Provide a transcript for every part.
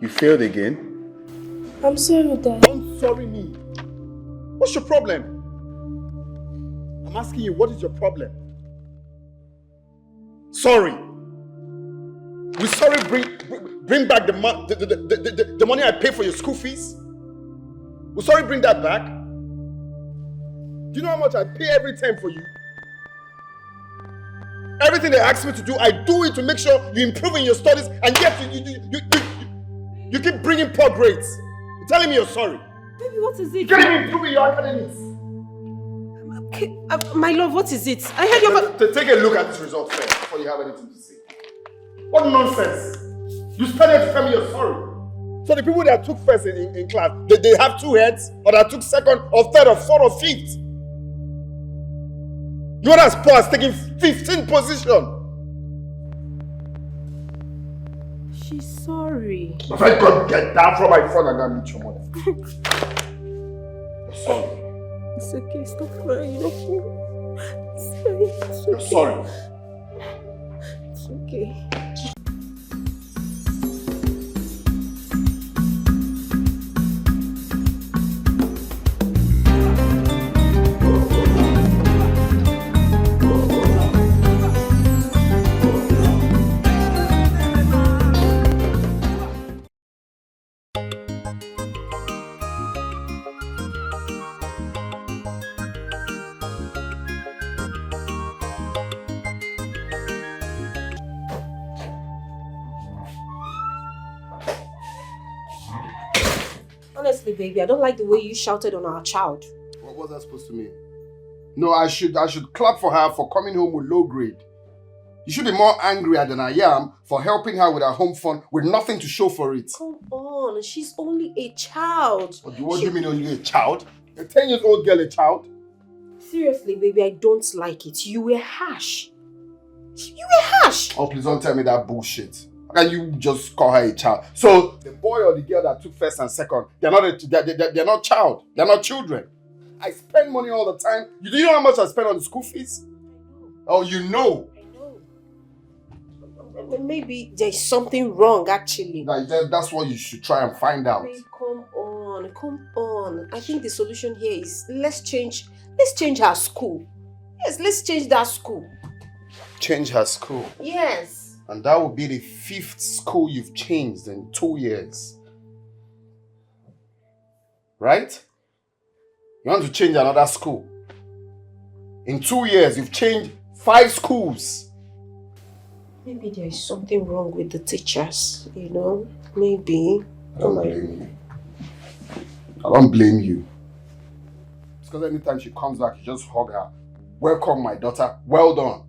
You failed again? I'm sorry, Dad. Don't sorry me. What's your problem? I'm asking you, what is your problem? Sorry. Will sorry bring back the money I pay for your school fees? Will sorry bring that back? Do you know how much I pay every time for you? Everything they ask me to do, I do it to make sure you improve in your studies, and yet you keep bringing poor grades. You're telling me you're sorry. Baby, what is it? You can't even improve in your academics. Okay, my love, what is it? I heard your... Take a look at this result first before you have anything to say. What nonsense! You started to tell me you're sorry. So the people that took first in class, they have 2 heads, or that took second, or third, or fourth, or fifth. You are as poor as taking 15th position. She's sorry. If I could get down from my phone and go meet your mother. You're sorry. It's okay, stop crying, okay? It's You're sorry. It's okay. Honestly, baby, I don't like the way you shouted on our child. What was that supposed to mean? No, I should clap for her for coming home with low grade. You should be more angrier than I am for helping her with her home fund with nothing to show for it. Come on, she's only a child. What do you mean only a child? A 10-year-old girl, a child? Seriously, baby, I don't like it. You were harsh. You were harsh. Oh, please don't tell me that bullshit. How can you just call her a child? So the boy or the girl that took first and second, they're not child. They're not children. I spend money all the time. Do you know how much I spend on the school fees? Oh, you know. I know. Maybe there's something wrong, actually. That's what you should try and find out. Babe, come on. I think the solution here is let's change her school. Yes, let's change that school. Change her school? Yes. And that will be the 5th school you've changed in 2 years. Right? You want to change another school. In 2 years, you've changed 5 schools. Maybe there is something wrong with the teachers, you know? Maybe. I don't blame you. I don't blame you. It's because anytime she comes back, you just hug her. Welcome, my daughter. Well done.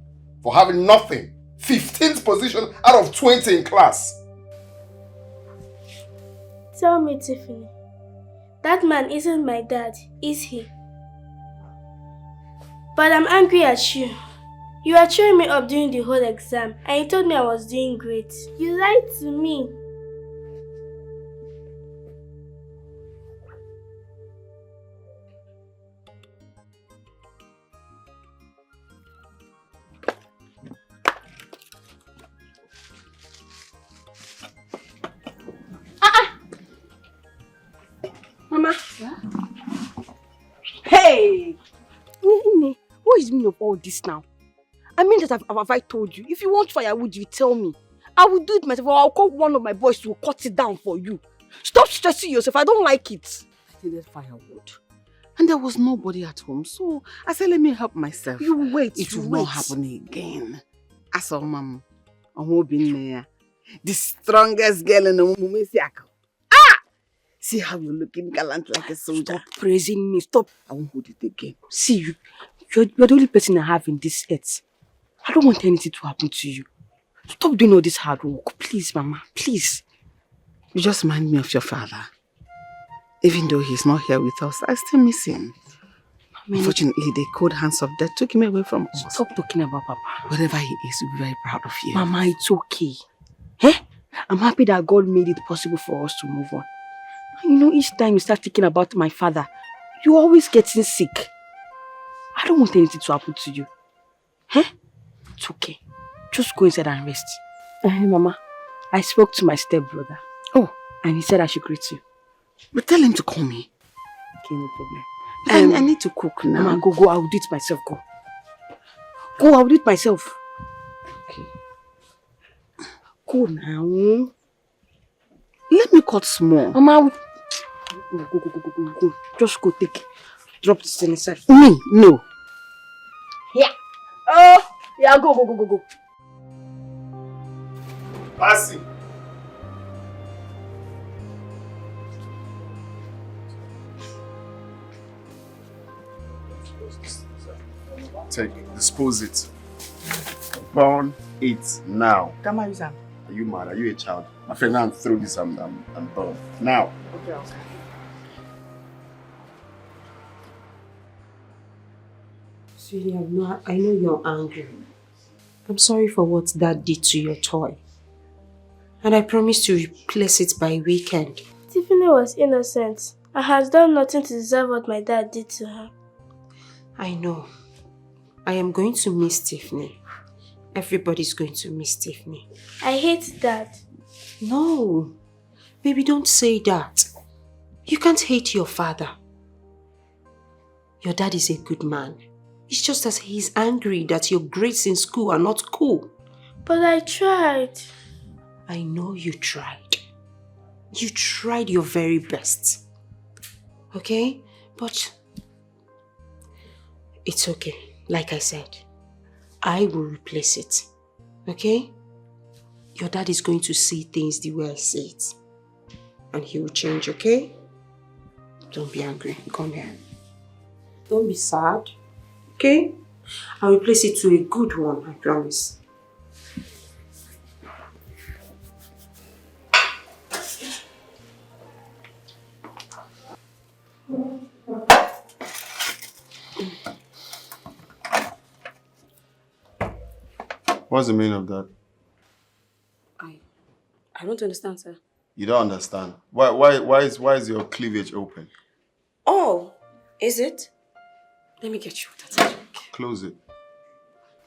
For having nothing. 15th position out of 20 in class. Tell me, Tiffany. That man isn't my dad, is he? But I'm angry at you. You were cheering me up during the whole exam and you told me I was doing great. You lied to me. Mama. Yeah? Hey! Nene, what is the meaning of all this now? I mean that have I told you? If you want firewood, you tell me. I will do it myself or I'll call one of my boys to cut it down for you. Stop stressing yourself, I don't like it. I needed firewood. And there was nobody at home, so I said let me help myself. You wait, it will not happen again. I saw Mom. The strongest girl in the Mumesiaka. See how you're looking gallant like a soldier. Stop praising me. Stop. I won't hold it again. See, you're the only person I have in this earth. I don't want anything to happen to you. Stop doing all this hard work. Please, Mama. Please. You just remind me of your father. Even though he's not here with us, I still miss him. Unfortunately, the cold hands of death took him away from us. Stop talking about Papa. Wherever he is, we'll be very proud of you. Mama, it's okay. Eh? I'm happy that God made it possible for us to move on. You know, each time you start thinking about my father, you're always getting sick. I don't want anything to happen to you. Eh? It's okay. Just go inside and rest. Mama, I spoke to my stepbrother. Oh, And he said I should greet you. But tell him to call me. Okay, no problem. I need to cook now. Mama, go. I'll do it myself. Go, I'll do it myself. Okay. Go now. Let me cut small. Mama, go. Just go take. Drop this in inside. Me? No. Yeah. Oh, yeah, go. Merccy. Dispose it. Burn it now. Come on, Sam. Are you mad? Are you a child? My friend, now throw this and burn. Now. Okay. Sweetie, I know you're angry. I'm sorry for what Dad did to your toy. And I promise to replace it by weekend. Tiffany was innocent and has done nothing to deserve what my dad did to her. I know. I am going to miss Tiffany. Everybody's going to miss Tiffany. I hate Dad. No. Baby, don't say that. You can't hate your father. Your dad is a good man. It's just that he's angry that your grades in school are not cool. But I tried. I know you tried. You tried your very best. Okay? But it's okay. Like I said, I will replace it. Okay? Your dad is going to see things the way I see it. And he will change, okay? Don't be angry. Come here. Don't be sad. Okay? I'll replace it to a good one, I promise. What's the meaning of that? I don't understand, sir. You don't understand. Why is your cleavage open? Oh, is it? Let me get you that. Close it.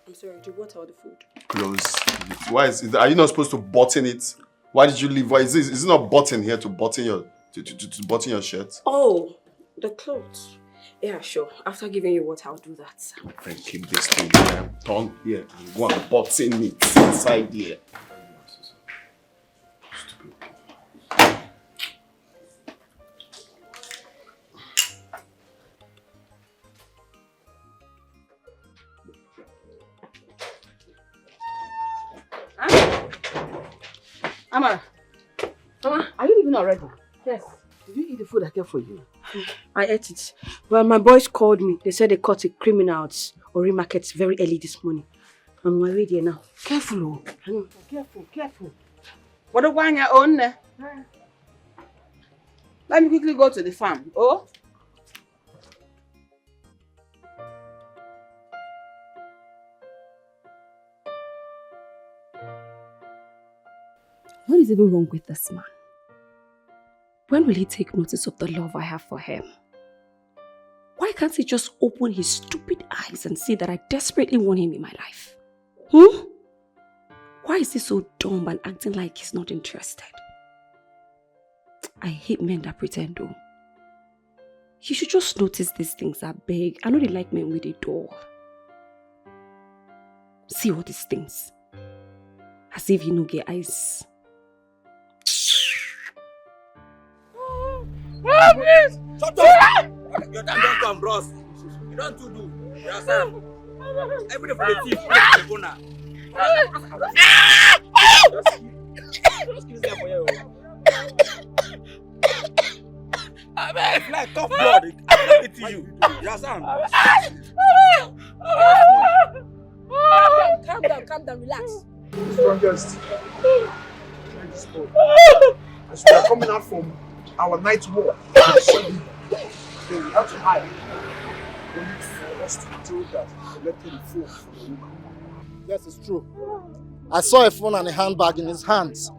I'm sorry, the water or the food? Close it. Why is are you not supposed to button it? Why did you leave? Why is it not button here to button your to button your shirt? Oh, the clothes. Yeah, sure. After giving you water, I'll do that. Friend, keep this thing here. Turn here and go and button it inside here. Amara. Mama, are you leaving already? Yes. Did you eat the food I kept for you? I ate it. Well, my boys called me. They said they caught a criminal at Ori Market very early this morning. I'm on my way there now. Careful, I know. Careful. What do you want your own? Let me quickly go to the farm. Oh? What is even wrong with this man? When will he take notice of the love I have for him? Why can't he just open his stupid eyes and see that I desperately want him in my life? Why is he so dumb and acting like he's not interested? I hate men that pretend though. He should just notice these things are big. I know they like men with a door. See all these things. As if you no get eyes. Please! Shut up! Your time don't come, bros. You don't do. You understand? Every day for the thief, for the corner. Just keep this for you. It's like tough blood. I'm not hitting you. You understand? Calm down, relax. Strongest. As we are coming out from our night walk, so we have to hide. Only for us to be told that we left the phone for the woman. Yes, it's true. I saw a phone and a handbag in his hands.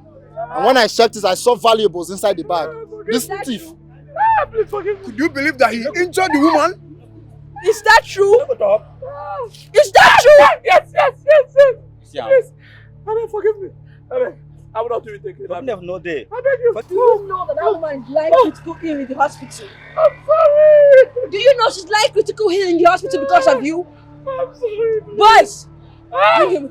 And when I checked it, I saw valuables inside the bag. This thief. Please forgive me. Could you believe that he injured the woman? Is that true? Is that true? Yes. Yeah. Yes. Amen, forgive me. Amen. I will not do it again. Problem of no day. I beg you. Do you know that woman is lying critical ill in the hospital? I'm sorry. Do you know she's lying critical ill in the hospital because of you? I'm sorry. Boys! Bring him.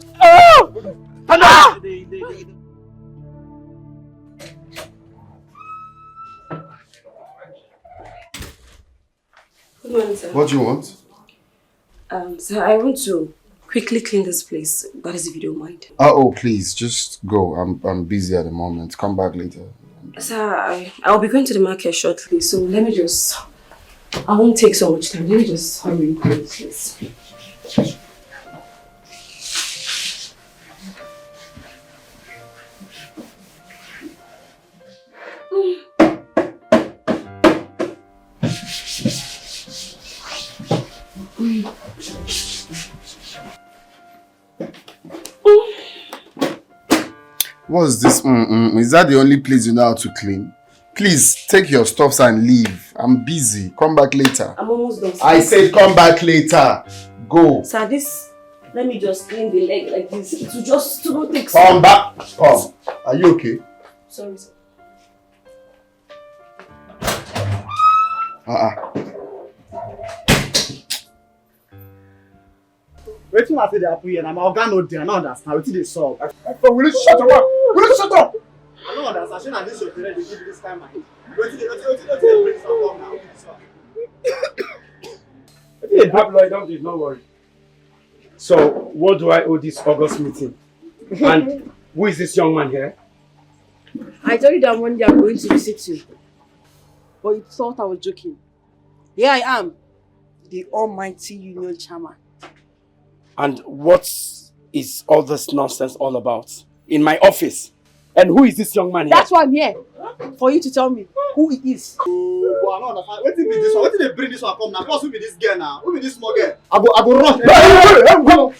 Good morning, sir. What do you want? Sir, I want to quickly clean this place. That is if you don't mind. Oh, please, just go. I'm busy at the moment. Come back later. Sir, I'll be going to the market shortly, so let me just... I won't take so much time. Let me just hurry and clean this place. What's this? Is that the only place you know how to clean? Please, take your stuffs and leave. I'm busy. Come back later. I'm almost done, sir. I said come back later. Go. Sir, this... Let me just clean the leg like this. It will just... It won't take... Come back. Come. Are you okay? Sorry, sir. Waiting after the apple and I'm organ there. I don't understand. Waiting they solve. Will you shut up? Will you shut up? I don't understand. I this your parent they give you this time mind. Waiting they bring some up now. I think Lloyd, don't worry. So, what do I owe this August meeting? And who is this young man here? I told you that one day I'm going to visit you. But you thought I was joking. Here I am, the almighty union chairman. And what is all this nonsense all about? In my office. And who is this young man here? That's why I'm here. For you to tell me who he is. Oh, I don't understand. What be this one? What did they bring this one come now? Plus, who be this girl now? Who be this small girl? I go run. Hey,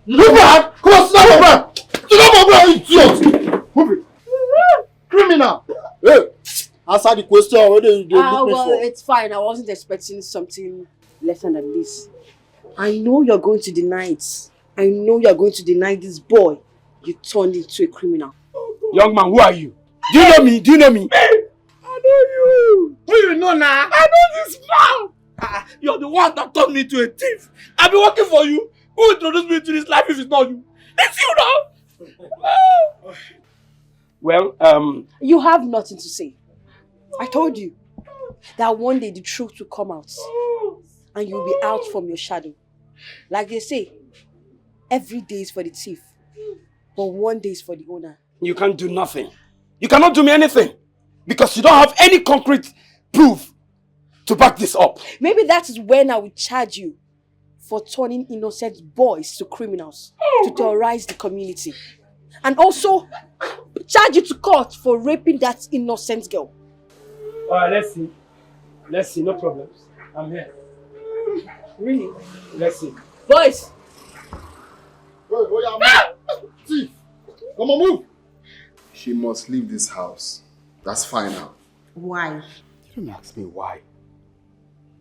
Look back! Come on, sit down, man! Sit down, man, idiot! Move it! Criminal! Hey! Answer the question. What they look me Well, for? it's fine. I wasn't expecting something lesser than this. I know you're going to deny it. I know you're going to deny this boy you turned into a criminal. Young man, who are you? Do you know me? Do you know me? I know you. Who you know now? I know this man. You're the one that turned me into a thief. I've been working for you. Who introduced me to this life if it's not you? It's you now. Well, You have nothing to say. I told you that one day the truth will come out and you'll be out from your shadow. Like they say, every day is for the thief, but one day is for the owner. you can't do nothing. You cannot do me anything because you don't have any concrete proof to back this up. Maybe that is when I will charge you for turning innocent boys to criminals to terrorize the community. And also charge you to court for raping that innocent girl. Alright, let's see. Let's see, no problems. I'm here. Really? Let's see. Boys! Thief! Come on, move! She must leave this house. That's final. Why? You don't ask me why.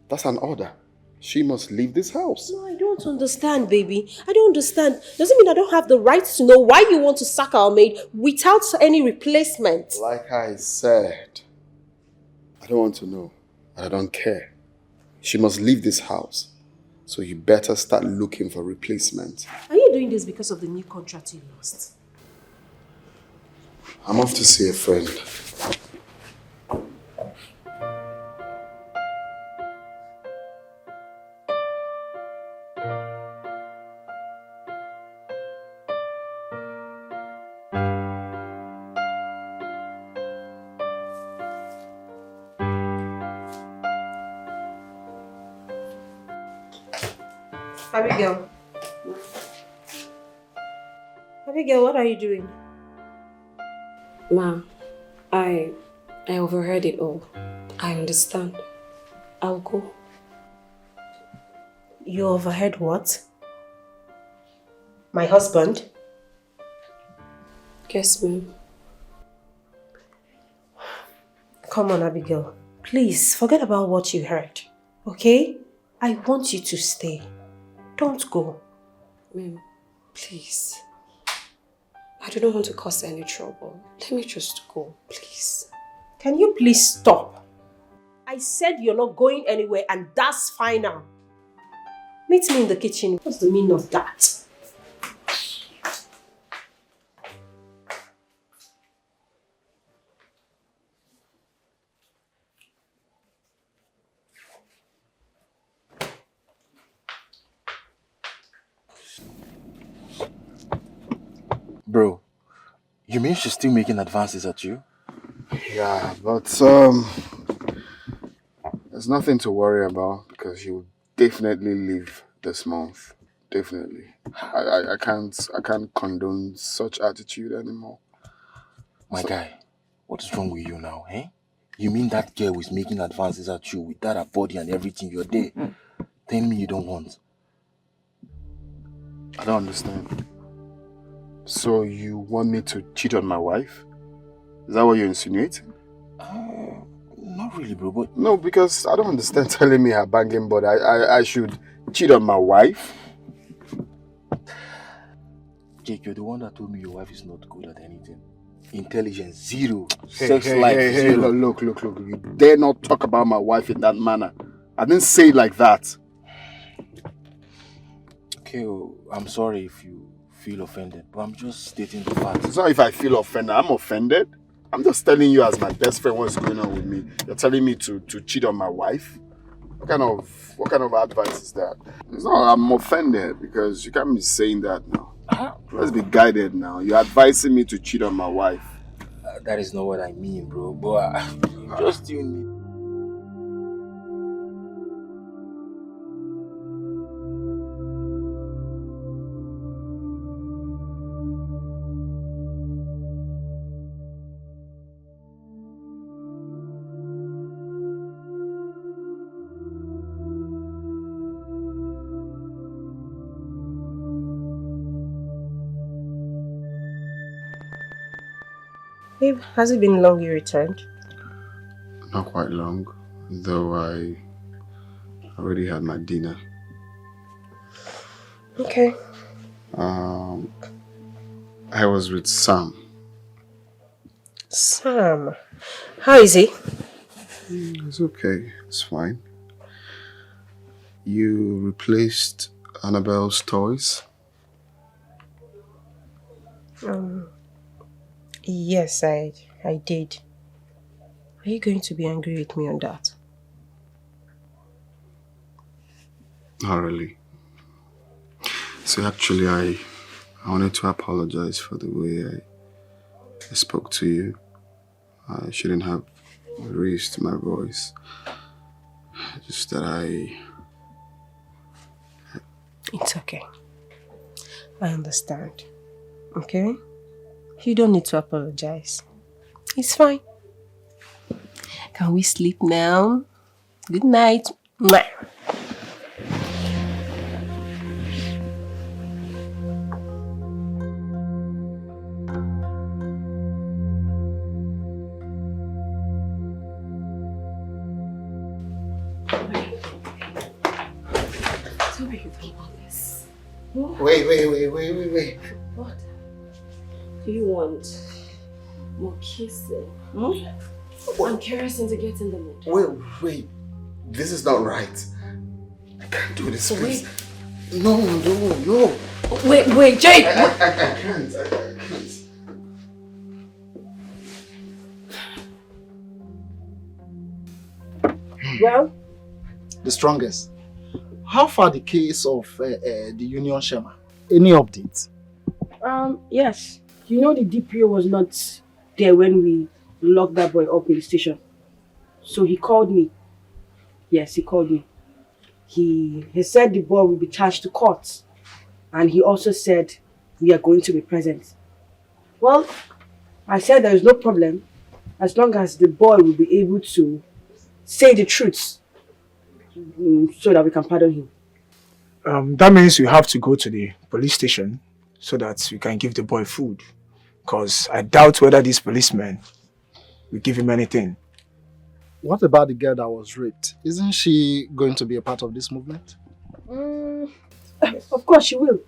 That's an order. She must leave this house. No, I don't understand, baby. I don't understand. Doesn't mean I don't have the right to know why you want to sack our maid without any replacement. Like I said, I don't want to know. I don't care. She must leave this house. So you better start looking for replacement. Are you doing this because of the new contract you lost? I'm off to see a friend. Abigail. Abigail, what are you doing? Ma, I overheard it all. I understand. I'll go. You overheard what? My husband? Yes, ma'am. Come on, Abigail. Please, forget about what you heard. Okay? I want you to stay. Don't go. Ma'am, please. I do not want to cause any trouble. Let me just go, please. Can you please stop? I said you're not going anywhere and that's final. Meet me in the kitchen. What's the meaning of that? Bro, you mean she's still making advances at you? Yeah, but there's nothing to worry about because she will definitely leave this month. Definitely. I can't condone such attitude anymore. My guy, what is wrong with you now, eh? You mean that girl is making advances at you with that her body and everything you're there? Tell me you don't want. I don't understand. So you want me to cheat on my wife? Is that what you're insinuating? Not really, bro, but... No, because I don't understand telling me her banging body. I should cheat on my wife? Jake, you're the one that told me your wife is not good at anything. Intelligence, zero. Hey, Sex life, zero. Look. You dare not talk about my wife in that manner. I didn't say it like that. Okay, I'm sorry if you feel offended, but I'm just stating the facts. It's not if I feel offended. I'm offended. I'm just telling you as my best friend what's going on with me. You're telling me to cheat on my wife? What kind of advice is that? It's not, I'm offended because you can't be saying that now. Let's be guided now. You're advising me to cheat on my wife. That is not what I mean, bro. But you just still need... Babe, has it been long you returned? Not quite long, though I already had my dinner. Okay. I was with Sam. Sam? How is he? It's okay. It's fine. You replaced Annabelle's toys? Yes, I did. Are you going to be angry with me on that? Not really. So actually, I wanted to apologize for the way I spoke to you. I shouldn't have raised my voice. Just that It's okay. I understand. Okay? You don't need to apologize. It's fine. Can we sleep now? Good night. Mwah. Wait. What? Do you want more kissing? I'm curious to get in the mood. Wait. This is not right. I can't do this, please. Wait. No. Wait, Jake! I can't. Well? The strongest. How far the case of the Union Shema? Any updates? Yes. You know the DPO was not there when we locked that boy up in the station. So he called me. Yes, he called me. He said the boy will be charged to court. And he also said we are going to be present. Well, I said there is no problem as long as the boy will be able to say the truth so that we can pardon him. That means you have to go to the police station so that you can give the boy food. Because I doubt whether this policeman will give him anything. What about the girl that was raped? Isn't she going to be a part of this movement? Of course she will.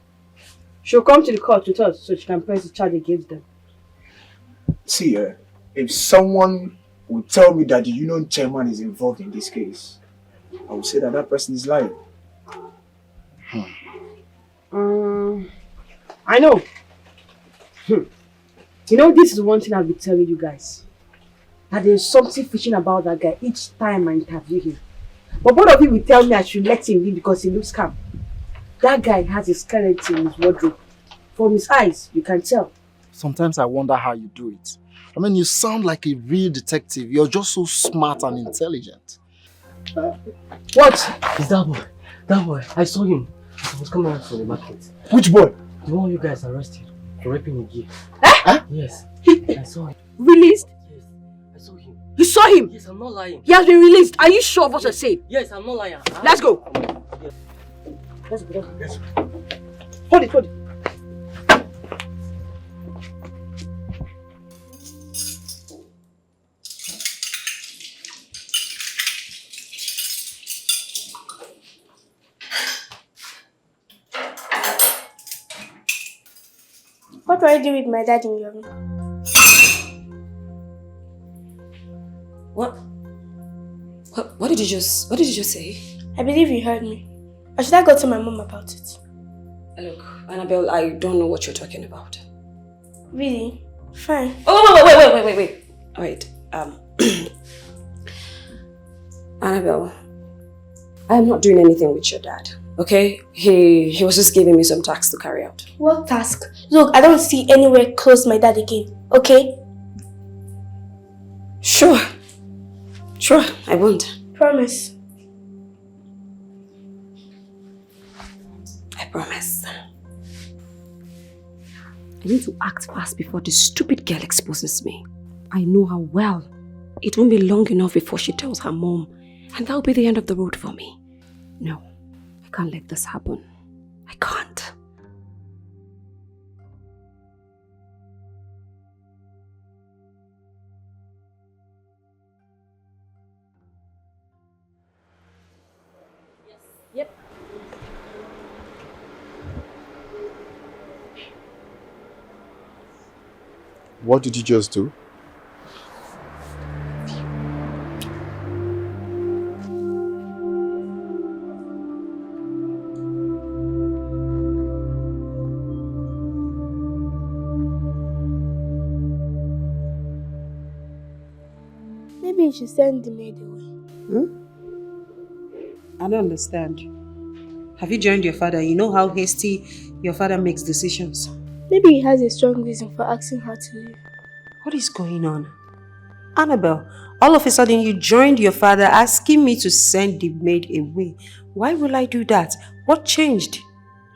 She'll come to the court with us so she can press the charge against them. See, if someone would tell me that the union chairman is involved in this case, I would say that that person is lying. I know. You know, this is one thing I'll be telling you guys. That there's something fishy about that guy each time I interview him. But both of you will tell me I should let him leave because he looks calm. That guy has a skeleton in his wardrobe. From his eyes, you can tell. Sometimes I wonder how you do it. I mean, you sound like a real detective. You're just so smart and intelligent. What? It's that boy. That boy. I saw him. He was coming out from the market. Which boy? The one you guys arrested for raping a gear. Eh? Yes. I saw him. Released? Yes. I saw him. You saw him? Yes, I'm not lying. He has been released. Are you sure of what you're saying? Yes, I'm not lying. Let's go. Yes. Let's go. Let's go. Hold it, hold it. What will I do with my dad in your room? What did you just say? I believe you heard me. Or should I go to my mom about it? Look, Annabelle, I don't know what you're talking about. Really? Fine. Oh, wait. Annabelle, I am not doing anything with your dad, okay? He was just giving me some tasks to carry out. What task? Look, I don't see anywhere close my dad again, okay? Sure, I won't. Promise. I promise. I need to act fast before this stupid girl exposes me. I know her well. It won't be long enough before she tells her mom, and that'll be the end of the road for me. No, I can't let this happen. I can't. Yep. What did you just do? Maybe you should send the maid away. I don't understand. Have you joined your father? You know how hasty your father makes decisions. Maybe he has a strong reason for asking her to leave. What is going on? Annabelle, all of a sudden you joined your father asking me to send the maid away. Why will I do that? What changed?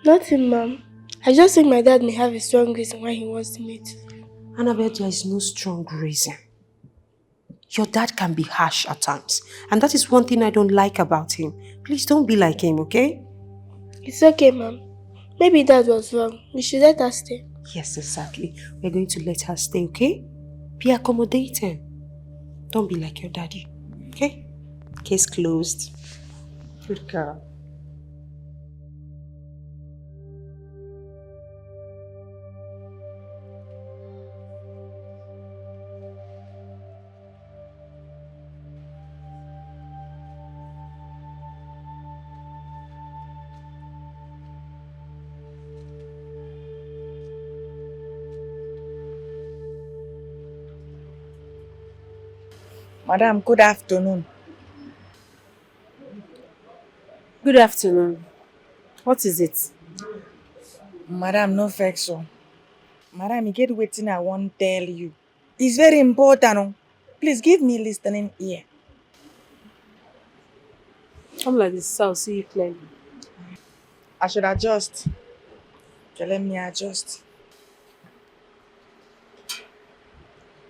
Nothing, Mom. I just think my dad may have a strong reason why he wants the maid to leave. Annabelle, there is no strong reason. Your dad can be harsh at times. And that is one thing I don't like about him. Please don't be like him, okay? It's okay, Mom. Maybe Dad was wrong. We should let her stay. Yes, exactly. We're going to let her stay, okay? Be accommodating. Don't be like your daddy, okay? Case closed. Good girl. Madam, good afternoon. Good afternoon. What is it? Madam, no vex so. Madam, you get wetin I wan tell you. It's very important. Please give me listening ear. Come like this, so I'll see you clearly. I should adjust. Okay, let me adjust.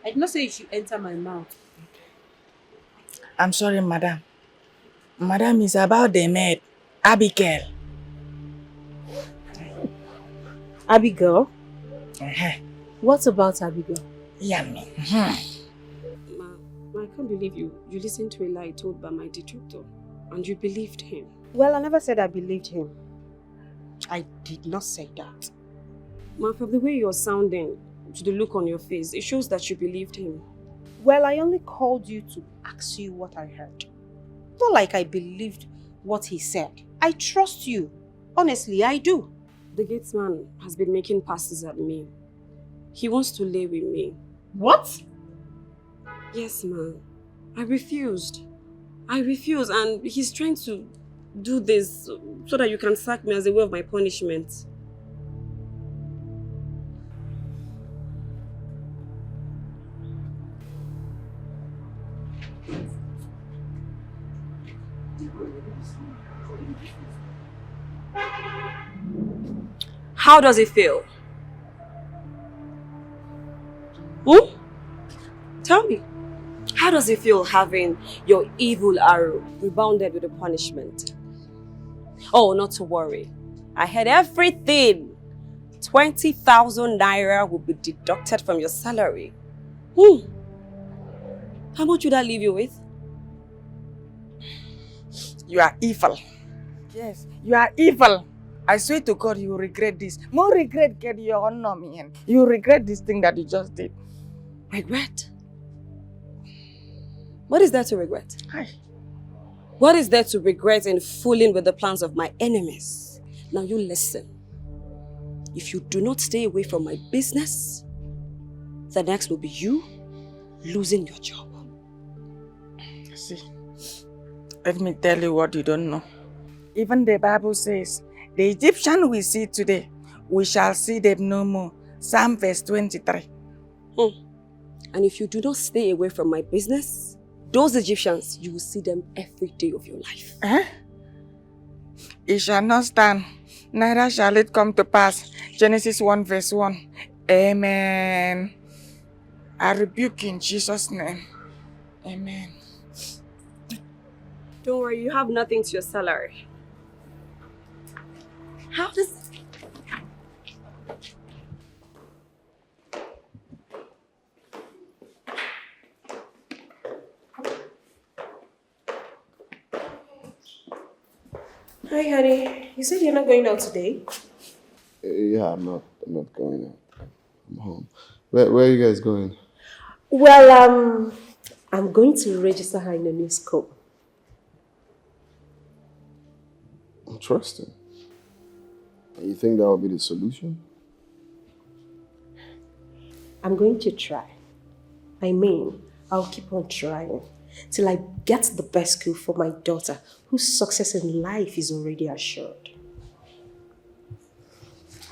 I did not say you should enter my mouth. I'm sorry, madam. Madam, is about the maid, Abigail. Abigail? Uh-huh. What about Abigail? Yummy. Ma, I can't believe you listened to a lie told by my detractor and you believed him. Well, I never said I believed him. I did not say that. Ma, from the way you're sounding, to the look on your face, it shows that you believed him. Well, I only called you to ask you what I heard. Not like I believed what he said. I trust you. Honestly, I do. The gatesman has been making passes at me. He wants to lay with me. What? Yes, ma. I refused, and he's trying to do this so that you can sack me as a way of my punishment. How does it feel? Tell me. How does it feel having your evil arrow rebounded with a punishment? Oh, not to worry. I had everything. 20,000 naira will be deducted from your salary. How much would that leave you with? You are evil. Yes, you are evil. I swear to God, you will regret this. More regret get your honor, man. You will regret this thing that you just did. Regret? What is there to regret? Hi. What is there to regret in fooling with the plans of my enemies? Now you listen. If you do not stay away from my business, the next will be you losing your job. See, let me tell you what you don't know. Even the Bible says, the Egyptian we see today, we shall see them no more. Psalm verse 23. And if you do not stay away from my business, those Egyptians, you will see them every day of your life. It shall not stand, neither shall it come to pass. Genesis 1 verse 1. Amen. I rebuke in Jesus' name. Amen. Don't worry, you have nothing to your salary. How does... Hi, honey. You said you're not going out today? Yeah, I'm not going out. I'm home. Where are you guys going? Well, I'm going to register her in a new school. Interesting. You think that will be the solution? I'm going to try. I mean, I'll keep on trying till I get the best school for my daughter, whose success in life is already assured.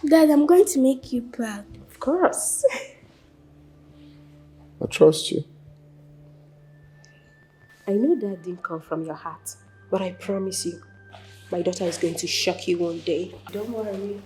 Dad, I'm going to make you proud. Of course. I trust you. I know that didn't come from your heart, but I promise you, my daughter is going to shock you one day. Don't worry.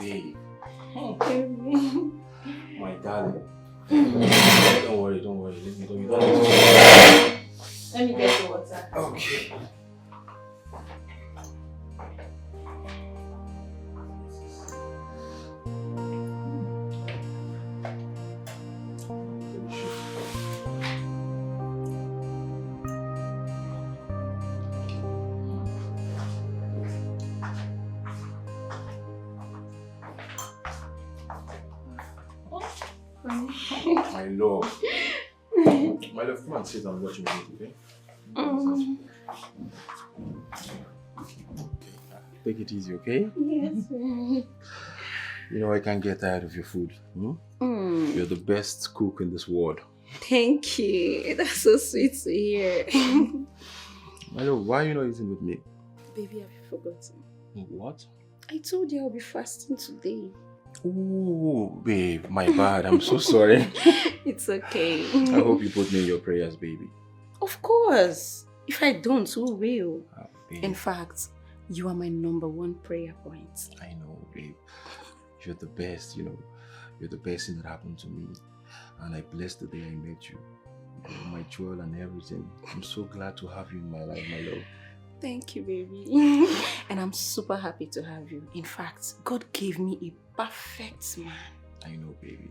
Babe. My darling. Don't worry. Let me know. You don't need to. Let me get the water. Okay. My love. My love, come and sit and watch me, okay? Take it easy, okay? Yes. You know I can't get tired of your food. You're the best cook in this world. Thank you. That's so sweet to hear. My love, why are you not eating with me? Baby, have you forgotten? What? I told you I'll be fasting today. Oh, babe, my bad. I'm so sorry. It's okay. I hope you put me in your prayers, baby. Of course. If I don't, who will? Babe. In fact, you are my #1 prayer point. I know, babe. You're the best, you know. You're the best thing that happened to me. And I blessed the day I met you. You're my jewel and everything. I'm so glad to have you in my life, my love. Thank you, baby. And I'm super happy to have you. In fact, God gave me a perfect man. I know, baby.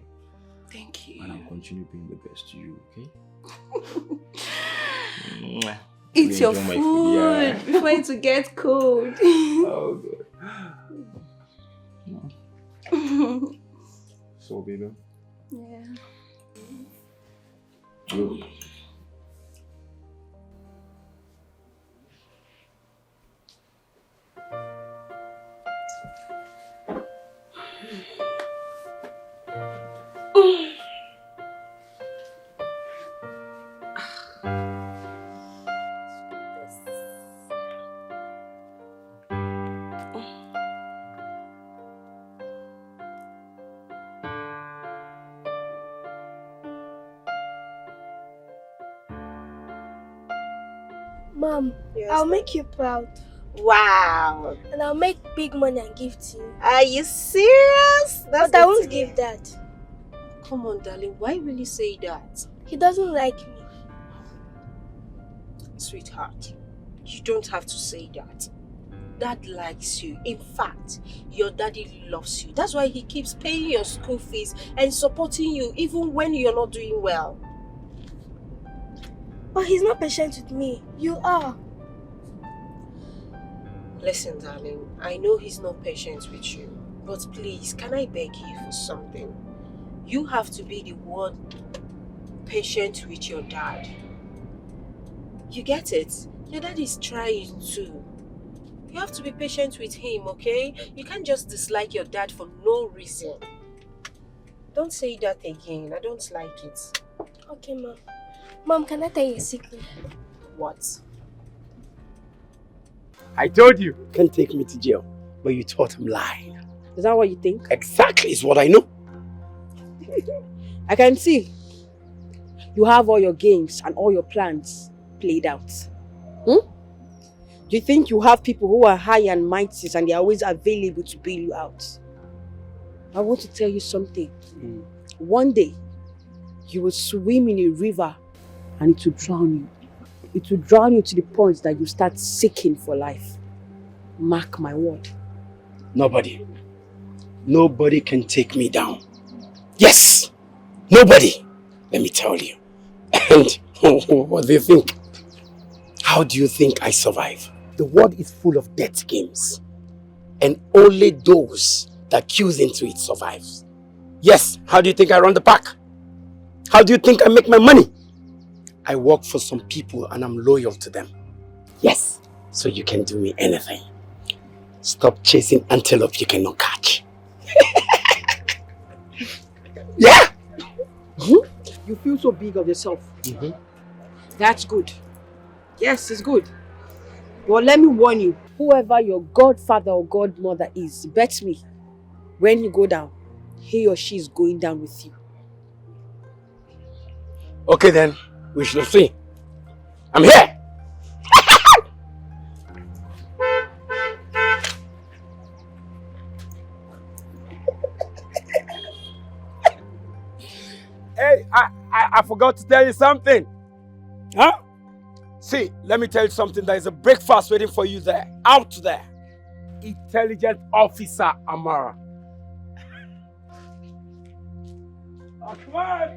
Thank you. And I'll continue being the best to you, okay? Eat your food before it gets cold. Oh, good. So, baby? Yeah. Good. Mom, Yes, I'll make you proud. Wow. And I'll make big money and give to you. Are you serious? But I won't give that. Come on, darling. Why will you say that? He doesn't like me. Sweetheart, you don't have to say that. Dad likes you. In fact, your daddy loves you. That's why he keeps paying your school fees and supporting you even when you're not doing well. But he's not patient with me. You are. Listen, darling, I know he's not patient with you, but please, can I beg you for something? You have to be the one patient with your dad. You get it? Your dad is trying too. You have to be patient with him, okay? You can't just dislike your dad for no reason. Don't say that again. I don't like it. Okay, Mom. Mom, can I tell you a secret? What? I told you can't take me to jail, but you thought I'm lying. Is that what you think? Exactly, is what I know. I can see. You have all your games and all your plans played out. Do you think you have people who are high and mighty and they're always available to bail you out? I want to tell you something. One day, you will swim in a river and it will drown you. It will drown you to the point that you start seeking for life. Mark my word. Nobody can take me down. Yes! Nobody! Let me tell you. And what do you think? How do you think I survive? The world is full of death games. And only those that queues into it survives. Yes, how do you think I run the pack? How do you think I make my money? I work for some people and I'm loyal to them. Yes, so you can do me anything. Stop chasing antelope you cannot catch. Yeah! You feel so big of yourself. That's good. Yes, it's good. But let me warn you, whoever your godfather or godmother is, bet me, when you go down, he or she is going down with you. Okay then, we shall see. I'm here! Hey, I forgot to tell you something. Huh? See, let me tell you something. There is a breakfast waiting for you there. Out there. Intelligent Officer Amara. Oh, come on.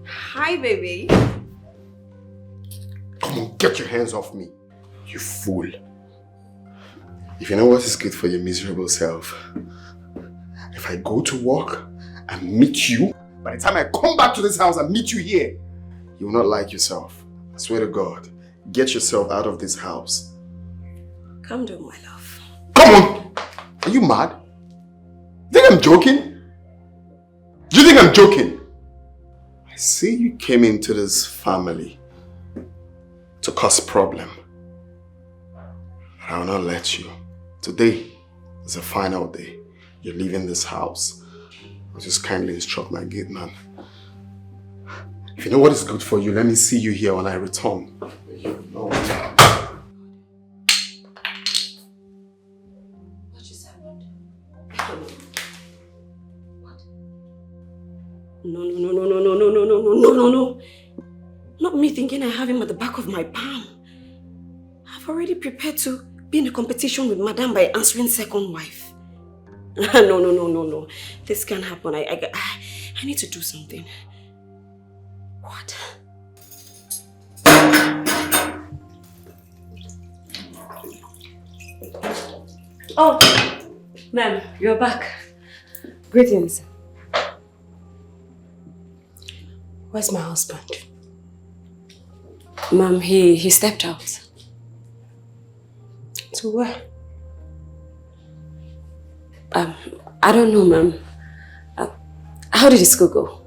Hi, baby. Come on, get your hands off me, you fool. If you know what is good for your miserable self, if I go to work and meet you, by the time I come back to this house and meet you here, you will not like yourself. I swear to God, get yourself out of this house. Calm down, my love. Come on! Are you mad? You think I'm joking? Do you think I'm joking? I see you came into this family to cause problem. I will not let you. Today is a final day. You're leaving this house. I'll just kindly instruct my gate man. If you know what is good for you, let me see you here when I return. What just happened? What? No. Not me thinking I have him at the back of my palm. I've already prepared to be in a competition with Madame by answering second wife. No. This can't happen. I need to do something. What? Oh, ma'am, you're back. Greetings. Where's my husband? Ma'am, he stepped out. To where? I don't know, ma'am. How did the school go?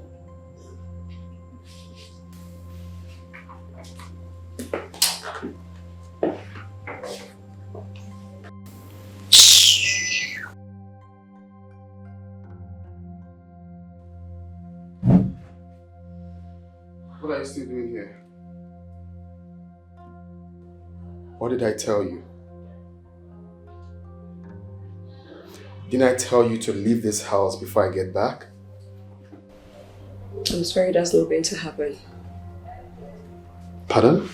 What are you still doing here? What did I tell you? Didn't I tell you to leave this house before I get back? I'm sorry, that's not going to happen. Pardon?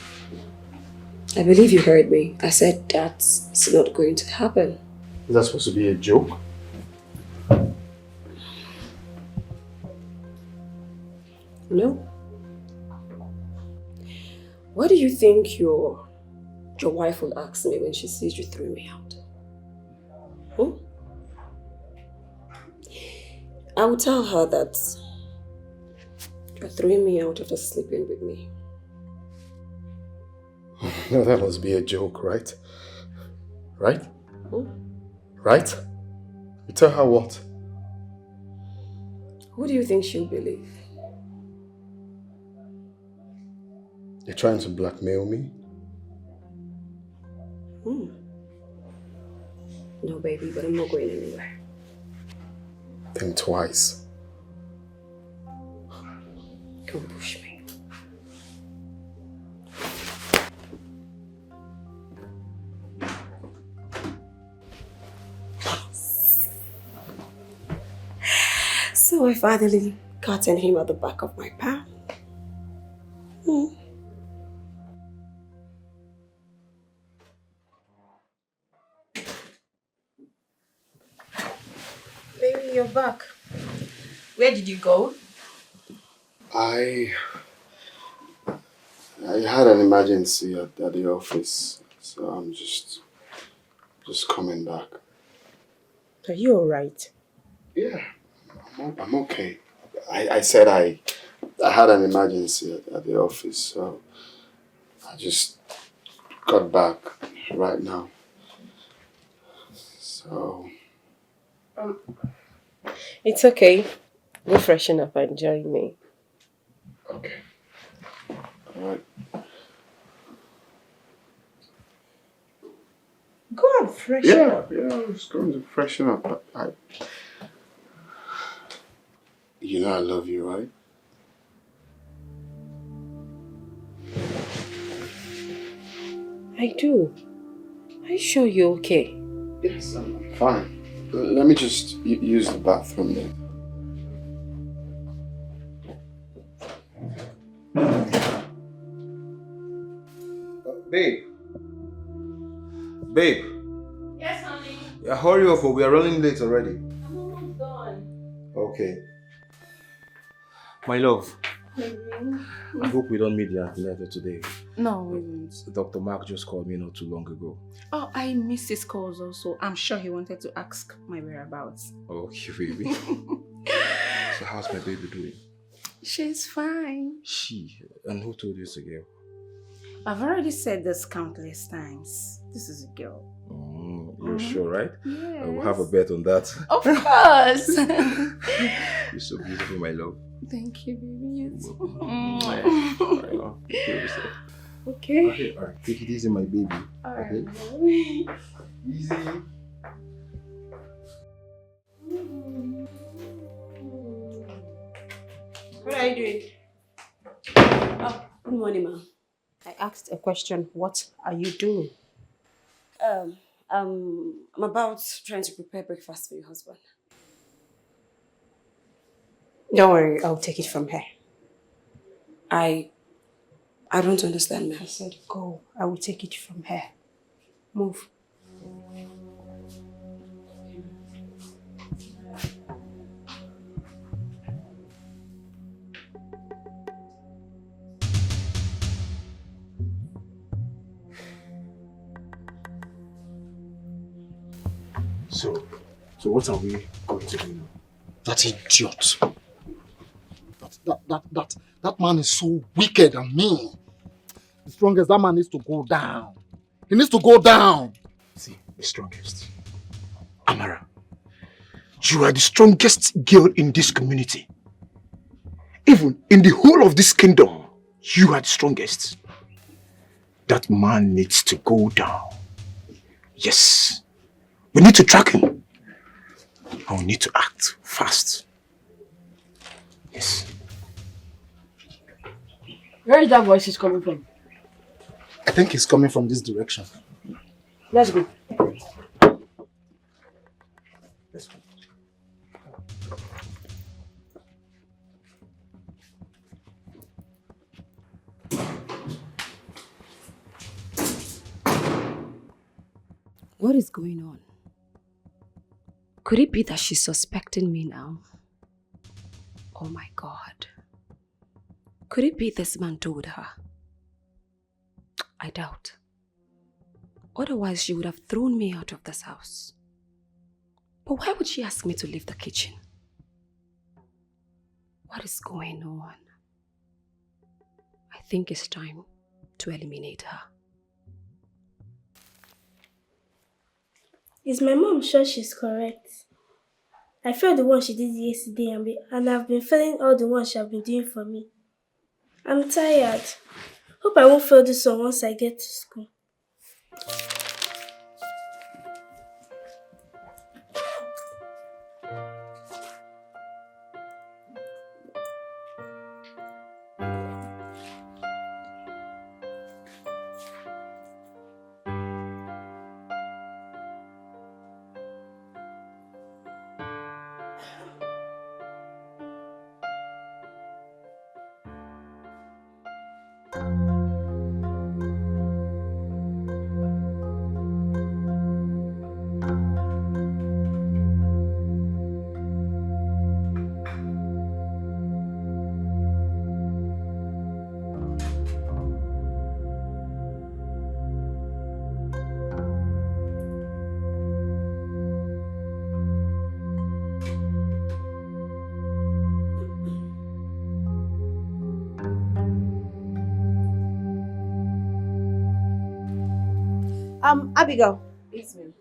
I believe you heard me. I said that's not going to happen. Is that supposed to be a joke? No. What do you think your wife will ask me when she sees you threw me out? I will tell her that you're throwing me out after sleeping with me. No, that must be a joke, right? Right? Right? You tell her what? Who do you think she'll believe? You're trying to blackmail me? No, baby, but I'm not going anywhere. Think twice. Don't push me. So I finally gotten him at the back of my palm. Baby, you're back. Where did you go? I had an emergency at the office, so I'm just coming back. Are you alright? Yeah, I'm okay. I said I had an emergency at the office, so I just got back right now. So... It's okay. Go freshen up and join me. Okay. Alright. Go and freshen up. Yeah, I was going to freshen up. You know I love you, right? I do. Are you sure you're okay? Yes, I'm fine. Let me just use the bathroom then. Babe. Babe. Yes, honey. Yeah, hurry up, we are running late already. I'm almost done. Okay. My love. I hope we don't meet the antenatal today. No, we won't. Dr. Mark just called me not too long ago. Oh, I missed his calls also. I'm sure he wanted to ask my whereabouts. Okay, baby. So how's my baby doing? She's fine. And who told you it's a girl? I've already said this countless times. This is a girl. You're sure, right? Yes. I will have a bet on that. Of course. You're so beautiful, my love. Thank you, baby. You too. Okay, alright. Take it easy, my baby. Alright. Okay? Easy. What are you doing? Oh, good morning, ma'am. I asked a question. What are you doing? I'm about trying to prepare breakfast for your husband. Don't worry, I'll take it from here. I don't understand, ma'am. I said go. I will take it from here. Move. So what are we going to do now? That idiot. That man is so wicked and mean. The strongest, that man needs to go down. He needs to go down. See, the strongest. Amara, you are the strongest girl in this community. Even in the whole of this kingdom, you are the strongest. That man needs to go down. Yes. We need to track him. And we need to act fast. Yes. Where is that voice is coming from? I think he's coming from this direction. Let's go. Let's go. What is going on? Could it be that she's suspecting me now? Oh my God. Could it be this man told her? I doubt. Otherwise, she would have thrown me out of this house. But why would she ask me to leave the kitchen? What is going on? I think it's time to eliminate her. Is my mom sure she's correct? I felt the one she did yesterday and I've been feeling all the ones she has been doing for me. I'm tired. Hope I won't fail this one once I get to school. Abigail. Yes, ma'am.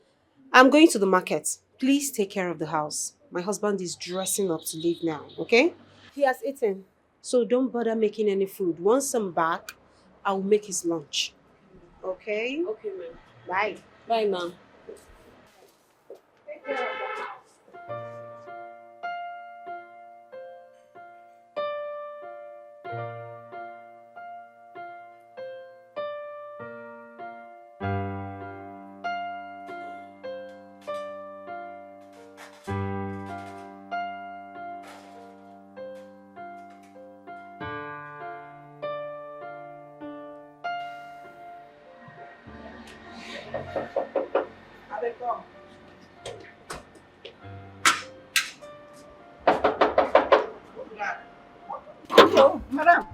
I'm going to the market. Please take care of the house. My husband is dressing up to leave now, okay? He has eaten, so don't bother making any food. Once I'm back, I'll make his lunch. Okay? Okay, ma'am. Bye. Bye, ma'am. Take care of the house. Hello, madam.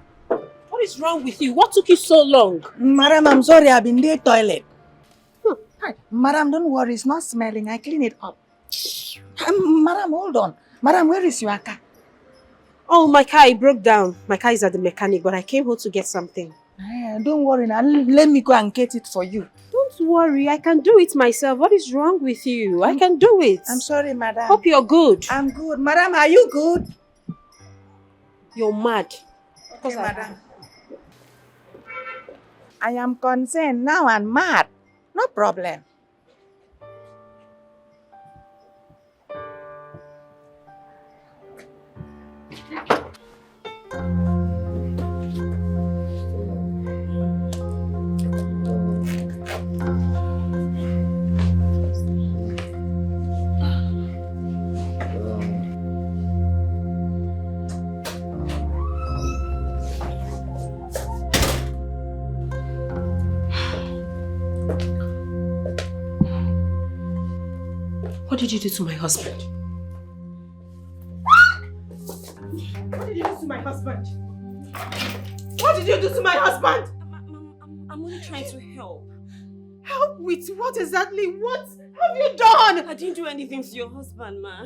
What is wrong with you? What took you so long? Madam, I'm sorry, I've been there toilet. Hi. Madam, don't worry, it's not smelling. I clean it up. Madam, hold on. Madam, where is your car? Oh, my car, it broke down. My car is at the mechanic, but I came home to get something. Don't worry now. Let me go and get it for you. Don't worry, I can do it myself. What is wrong with you? I can do it. I'm sorry, madam. Hope you're good. I'm good. Madam, are you good? You're mad. Okay, madam. I am concerned now and mad. No problem. What did you do to my husband? What did you do to my husband? What did you do to my husband? I'm only trying to help. Help with what exactly? What have you done? I didn't do anything to your husband, ma.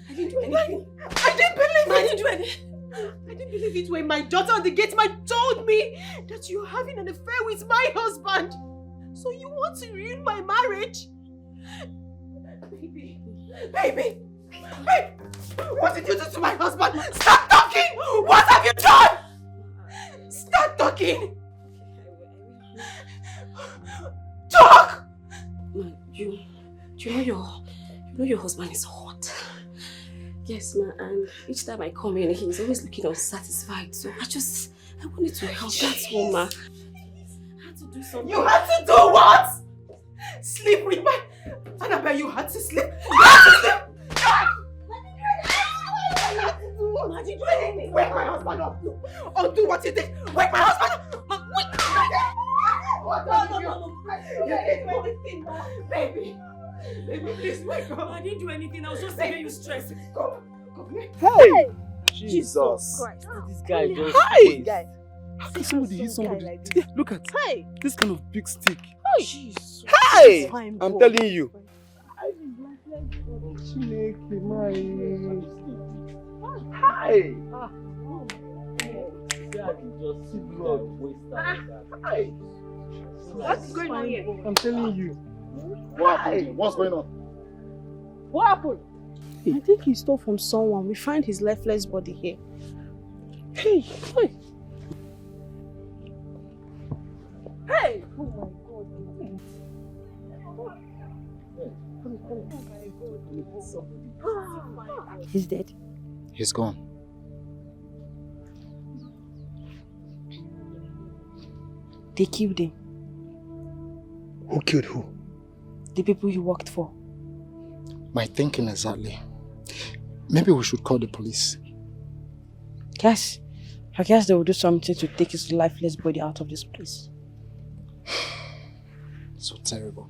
I didn't do anything. I didn't believe it. I didn't do anything. I didn't believe it when my daughter on the gate man told me that you're having an affair with my husband. So you want to ruin my marriage? Baby, what did you do to my husband? Stop talking! What have you done? Stop talking! Talk! Ma, you know your husband is hot. Yes, ma, and each time I come in, he's always looking unsatisfied. So I wanted to help. That's all, ma. I had to do something. You had to do what? Sleep with my... Annabelle, you had to sleep. You had to sleep. Ma, did you do anything? Wake my husband up. Undo what you did. Wake my husband up. Wake my husband up. You didn't do anything, ma. Baby, please wake up. I didn't do anything. I was just making you stressed. Come here. Hey! Jesus Christ. This guy just... Hey! How can somebody hit somebody? Yeah, look at this kind of big stick. Jesus. Hey! I'm telling you. Hey! What's going on here? I'm telling you. What happened? What's going on? What happened? I think he stole from someone. We find his lifeless body here. Hey! Hey! Hey! Oh my God. He's dead. He's gone. They killed him. Who killed who? The people he worked for. My thinking exactly. Maybe we should call the police. Yes. I guess they will do something to take his lifeless body out of this place. So terrible.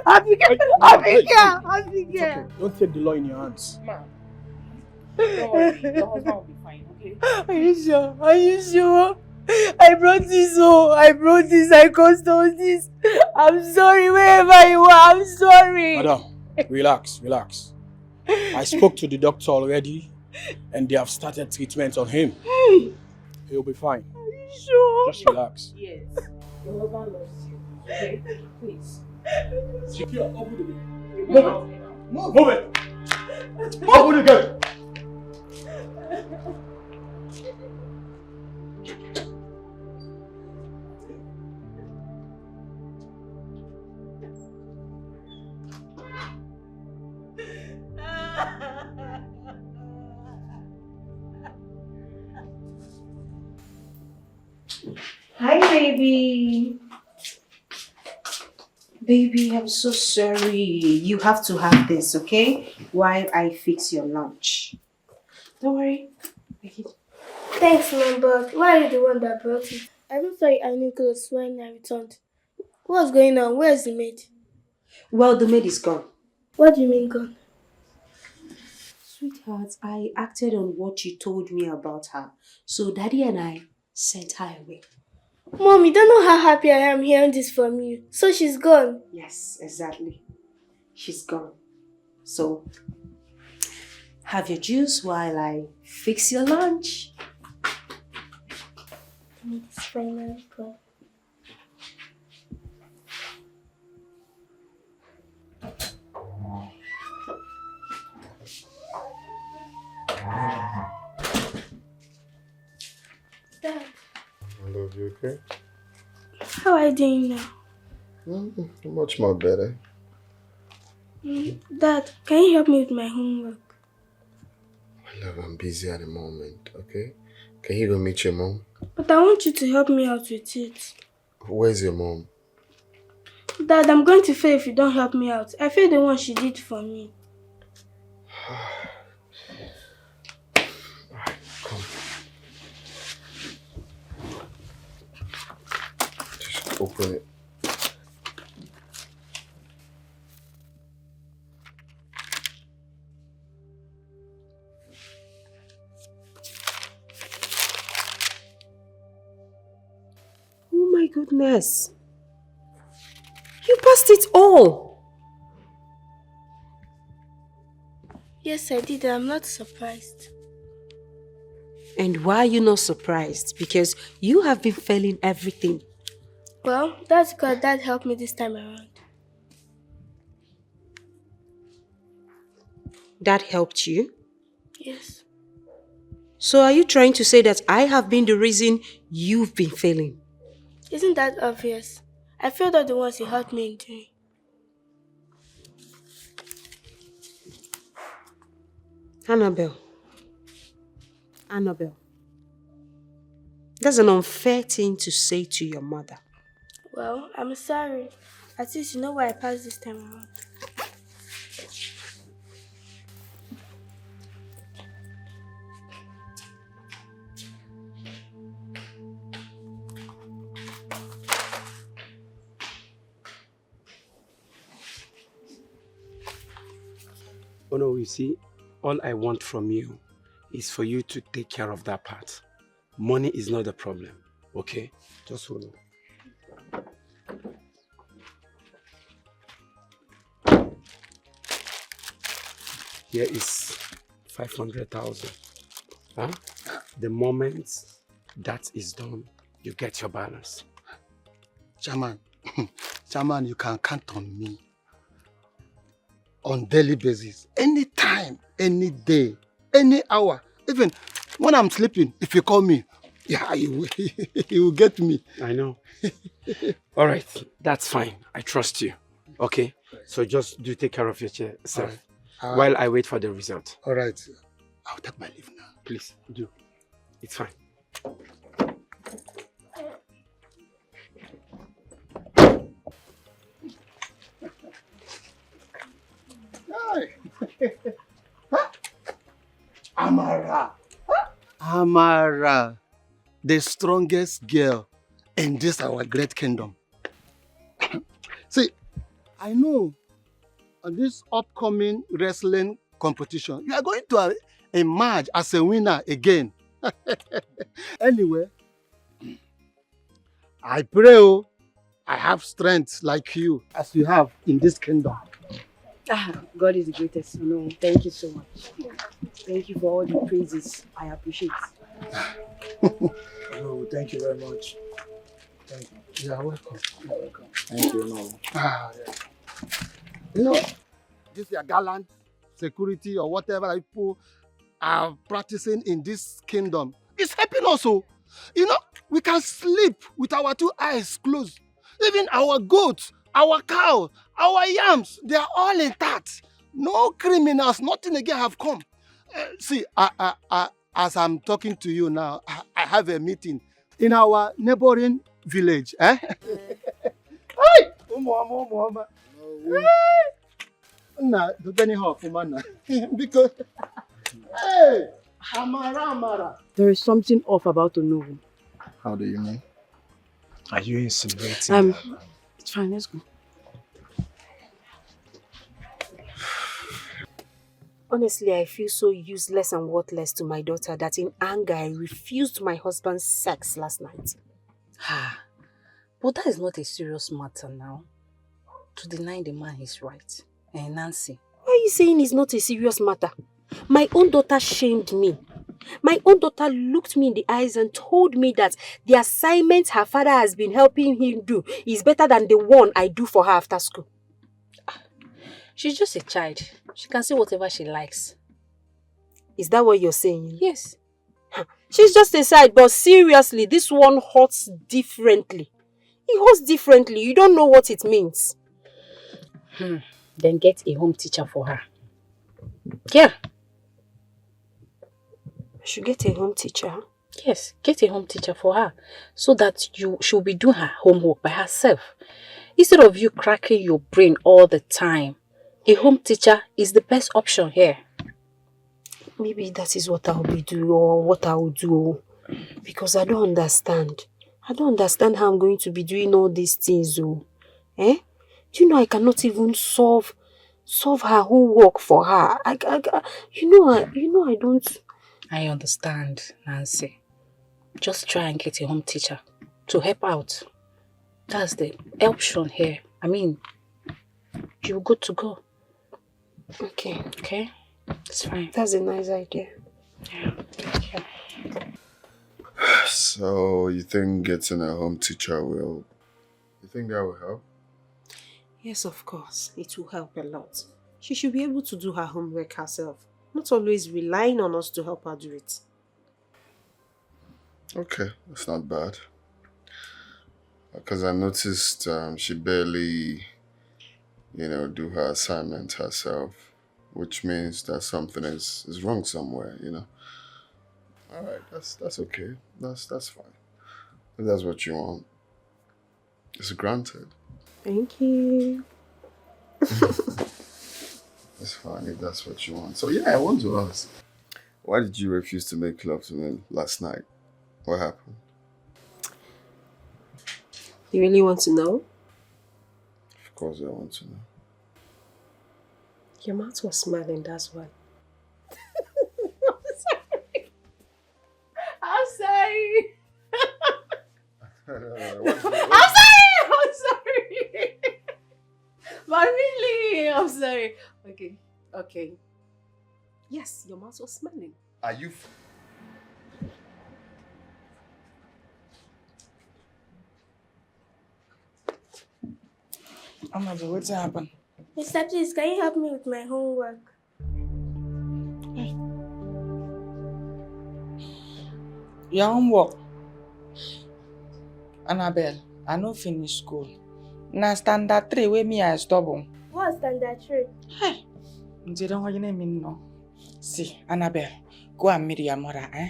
Abigail! Abigail! Don't take the law in your hands. Don't worry, your husband will be fine, okay? Are you sure? Are you sure? I brought this home. I caused all this. I'm sorry, wherever you are, I'm sorry. Madam, relax. I spoke to the doctor already and they have started treatment on him. He'll be fine. Are you sure? Just relax. Yes. Your husband loves you, okay? Please. Secure, open the gate. Move it! Open the gate! Hi, baby. Baby, I'm so sorry. You have to have this, okay? While I fix your lunch. Don't worry. Thanks, Mom, but why are you the one that brought it? I don't thought I knew clothes when I returned. What's going on? Where's the maid? Well, the maid is gone. What do you mean gone? Sweetheart, I acted on what you told me about her. So Daddy and I sent her away. Mom, you don't know how happy I am hearing this from you. So she's gone? Yes, exactly. She's gone. So, have your juice while I fix your lunch. It's finally gone. Dad. I love you, okay? How are you doing now? Much more better. Dad, can you help me with my homework? My love, I'm busy at the moment, okay? Can you go meet your mom? But I want you to help me out with it. Where's your mom? Dad, I'm going to fail if you don't help me out. I feel the one she did for me. Come. Just open it. Oh my goodness. You passed it all. Yes, I did. I'm not surprised. And why are you not surprised? Because you have been failing everything. Well, that's because Dad helped me this time around. Dad helped you? Yes. So are you trying to say that I have been the reason you've been failing? Isn't that obvious? I failed all the ones he helped me in doing. Annabelle. That's an unfair thing to say to your mother. Well, I'm sorry. At least you know why I passed this time around. Oh no, you see, all I want from you is for you to take care of that part. Money is not the problem, okay? Just hold on. Here is 500,000. Huh? The moment that is done, you get your balance. Chairman, Chairman, you can count on me. On daily basis, anytime, any day, any hour, even when I'm sleeping, if you call me, yeah, you will get me. I know. All right, that's fine. I trust you. Okay, so just do take care of yourself while I wait for the result. All right, I'll take my leave now. Please do. It's fine. Amara. Amara, the strongest girl in this our great kingdom. See, I know on this upcoming wrestling competition, you are going to emerge as a winner again. Anyway, I pray I have strength like you as you have in this kingdom. God is the greatest. No, thank you so much. Thank you for all the praises. I appreciate it. No, thank you very much. Thank you. You are welcome. You are welcome. Thank you. No. Yeah. You know, this your gallant security or whatever people are practicing in this kingdom. It's helping also. You know, we can sleep with our two eyes closed. Even our goats, our cow, our yams, they are all intact. No criminals, nothing again have come. See, as I'm talking to you now, I have a meeting in our neighboring village. Hey! Because, hey, Amara. There is something off about Onowu. How do you mean? Are you insinuating? It's fine, let's go. Honestly, I feel so useless and worthless to my daughter that in anger I refused my husband's sex last night. But that is not a serious matter now. To deny the man his right. Nancy. Why are you saying it's not a serious matter? My own daughter shamed me. My own daughter looked me in the eyes and told me that the assignment her father has been helping him do is better than the one I do for her after school. She's just a child. She can say whatever she likes. Is that what you're saying? Yes. She's just a child, but seriously, this one hurts differently. It hurts differently. You don't know what it means. Then get a home teacher for her. Yeah. I should get a home teacher. Yes, get a home teacher for her so that she'll be doing her homework by herself. Instead of you cracking your brain all the time, a home teacher is the best option here. Maybe that is what I'll be doing or what I will do. Because I don't understand. I don't understand how I'm going to be doing all these things. Eh? Do you know I cannot even solve her homework for her? I don't. I understand, Nancy. Just try and get a home teacher to help out. That's the option here. I mean, you're good to go. Okay. Okay? It's fine. That's a nice idea. Yeah. So, you think getting a home teacher will... You think that will help? Yes, of course. It will help a lot. She should be able to do her homework herself. Not always relying on us to help her do it. Okay, that's not bad. Because I noticed she barely, do her assignment herself. Which means that something is wrong somewhere, Alright, that's okay. That's fine. If that's what you want, it's granted. Thank you. It's fine if that's what you want. So yeah, I want to ask. Why did you refuse to make love to me last night? What happened? You really want to know? Of course I want to know. Your mouth was smiling, that's why. I'm sorry. I'm sorry. But really, I'm sorry. Okay. Yes, your mouth was smiling. Are you... Amadi, what's happened? Mr. Please, can you help me with my homework? Your homework? Annabelle, I no finish school. Na standard 3 wey me I stubborn. What's standard 3? Hey, you don't want your name no. See, Annabelle, go and meet your mother, eh?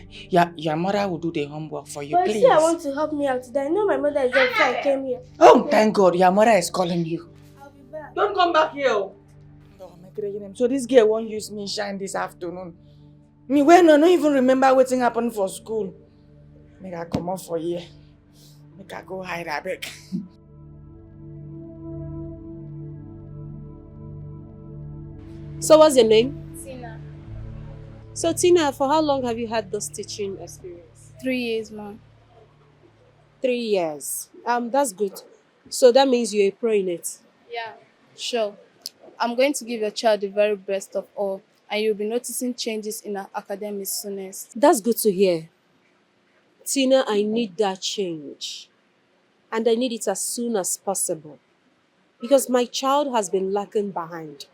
Your mother will do the homework for you, but please. See, I want to help me out today. I know my mother is there before I came here. Oh, thank God, your mother is calling you. I'll be back. Don't come back here. So this girl won't use me shine this afternoon. Me when I don't even remember what happened for school. Make I come up for here. Make I go hide a bit. So what's your name? Tina. So Tina, for how long have you had this teaching experience? 3 years, Mom. 3 years. That's good. So that means you're a pro in it. Yeah, sure. I'm going to give your child the very best of all, and you'll be noticing changes in her academics soonest. That's good to hear. Tina, I need that change. And I need it as soon as possible. Because my child has been lacking behind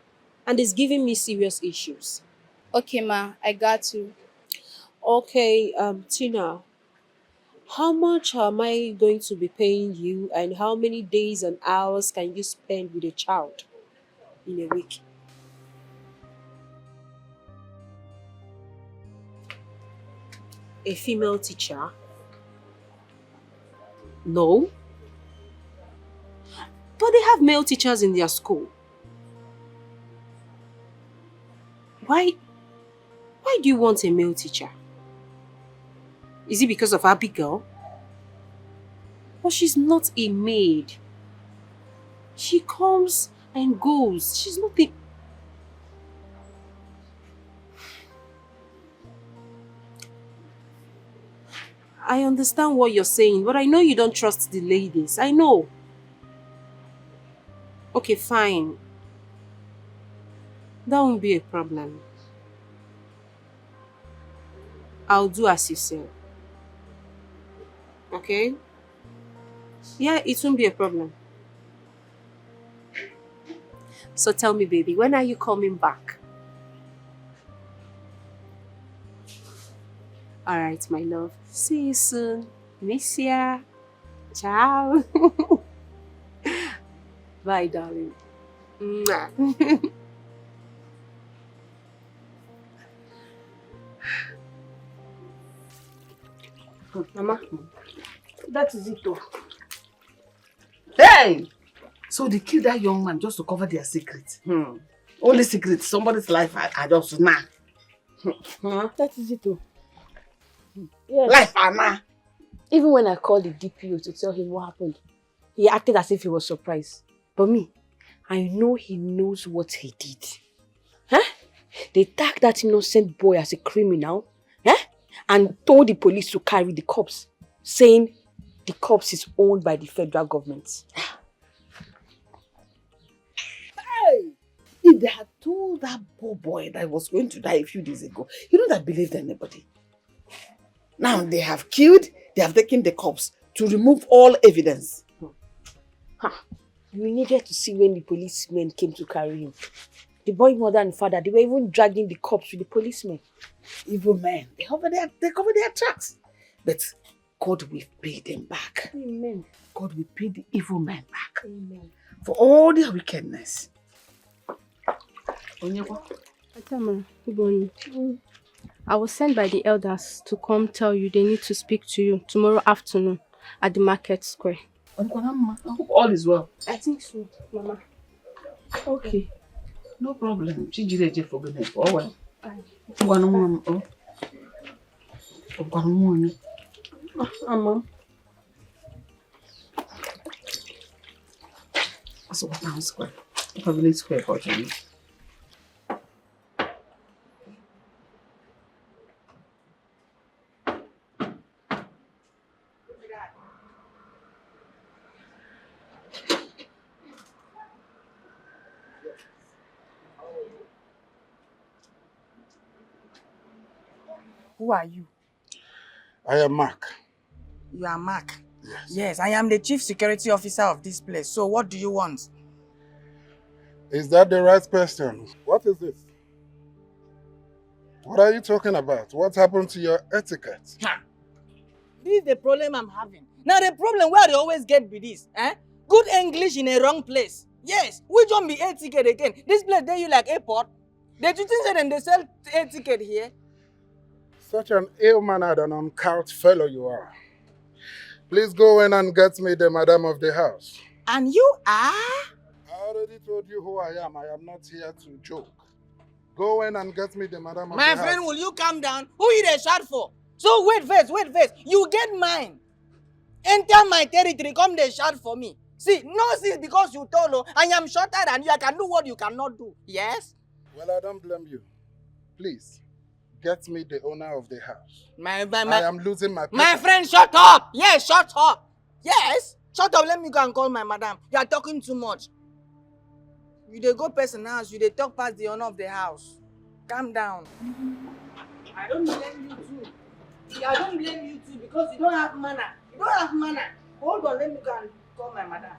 and is giving me serious issues. Okay, Ma, I got you. Okay, Tina, how much am I going to be paying you and how many days and hours can you spend with a child in a week? A female teacher? No. But they have male teachers in their school. Why do you want a male teacher? Is it because of Abigail? But she's not a maid. She comes and goes. She's not a... I understand what you're saying, but I know you don't trust the ladies. I know. Okay, fine. That won't be a problem. I'll do as you say. Okay? Yeah, it won't be a problem. So tell me, baby, when are you coming back? Alright, my love. See you soon. Miss ya. Ciao. Bye, darling. Mwah. Mama, that is it though. Hey! So they killed that young man just to cover their secret. Only secret, somebody's life I just now. That is it though. Yes. Life Anna. Even when I called the DPO to tell him what happened, he acted as if he was surprised. But me, I know he knows what he did. Huh? They tagged that innocent boy as a criminal, and told the police to carry the corpse, saying the corpse is owned by the federal government. Hey! If they had told that poor boy that was going to die a few days ago, you don't have believed anybody. Now they have killed, they have taken the corpse to remove all evidence. You needed to see when the policemen came to carry him. The boy mother and father, they were even dragging the corpse with the policemen. Evil men, they cover their tracks. But God will pay them back. Amen. God will pay the evil men back. Amen. For all their wickedness. I was sent by the elders to come tell you they need to speak to you tomorrow afternoon at the market square. I hope all is well. I think so, Mama. Okay. No problem. Chijireje for goodness. Oh well. Mama. So what now square? Village square for you. Who are you? I am Mark. You are Mark? Yes. Yes, I am the chief security officer of this place. So what do you want? Is that the right question? What is this? What are you talking about? What happened to your etiquette? This is the problem I'm having. Now the problem where they always get be this. Good English in a wrong place. Yes, which one be air ticket again? This place there you like airport? Did you think that they sell air ticket here? Such an ill-mannered and uncouth fellow you are. Please go in and get me the madam of the house. And you are? I already told you who I am. I am not here to joke. Go in and get me the madam of the house. My friend, will you calm down? Who you dey shout for? So wait first. You get mine. Enter my territory, come dey shout for me. See, no sis because you tall, I am shorter than you. I can do what you cannot do. Yes? Well, I don't blame you. Please, get me the owner of the house. I am losing my My friend, shut up! Yes, shut up! Yes! Shut up, let me go and call my madam. You are talking too much. You dey go person house, you dey talk past the owner of the house. Calm down. I don't blame you too. I don't blame you too because you don't have manner. You don't have manner. Hold on, let me go and call my madam.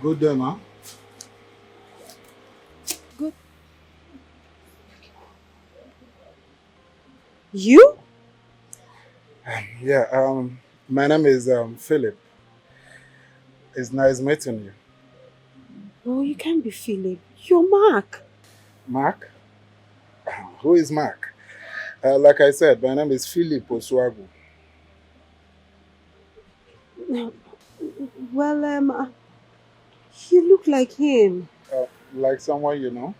Good day, ma. Good. You? My name is Philip. It's nice meeting you. No, you can't be Philip. You're Mark. Mark? Who is Mark? Like I said, my name is Philip Oswagu. Well, you look like him. Like someone you know?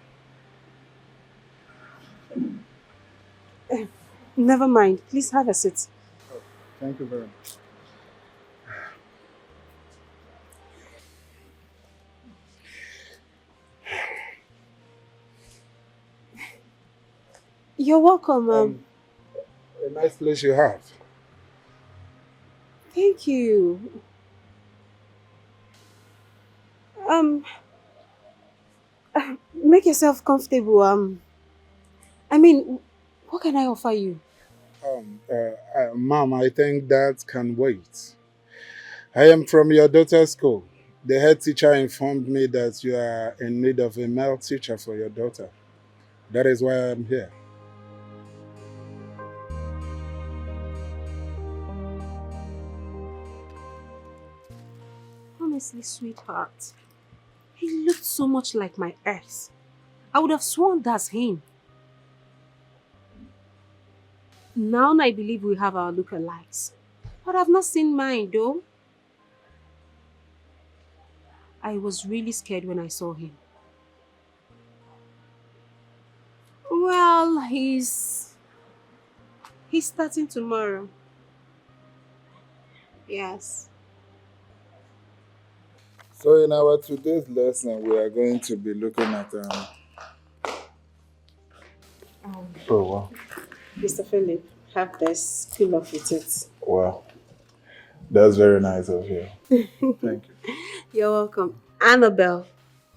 Never mind. Please have a seat. Oh, thank you very much. You're welcome. A nice place you have. Thank you. Make yourself comfortable. I mean, what can I offer you? Mom, I think that can wait. I am from your daughter's school. The head teacher informed me that you are in need of a male teacher for your daughter. That is why I am here. Honestly, sweetheart, he looked so much like my ex. I would have sworn that's him. Now I believe we have our lookalikes. But I've not seen mine though. I was really scared when I saw him. Well, he's starting tomorrow. Yes. So in our today's lesson, we are going to be looking at Oh wow. Mr. Philip, have this. Cool off with it. Wow. That's very nice of you. Thank you. You're welcome. Annabelle,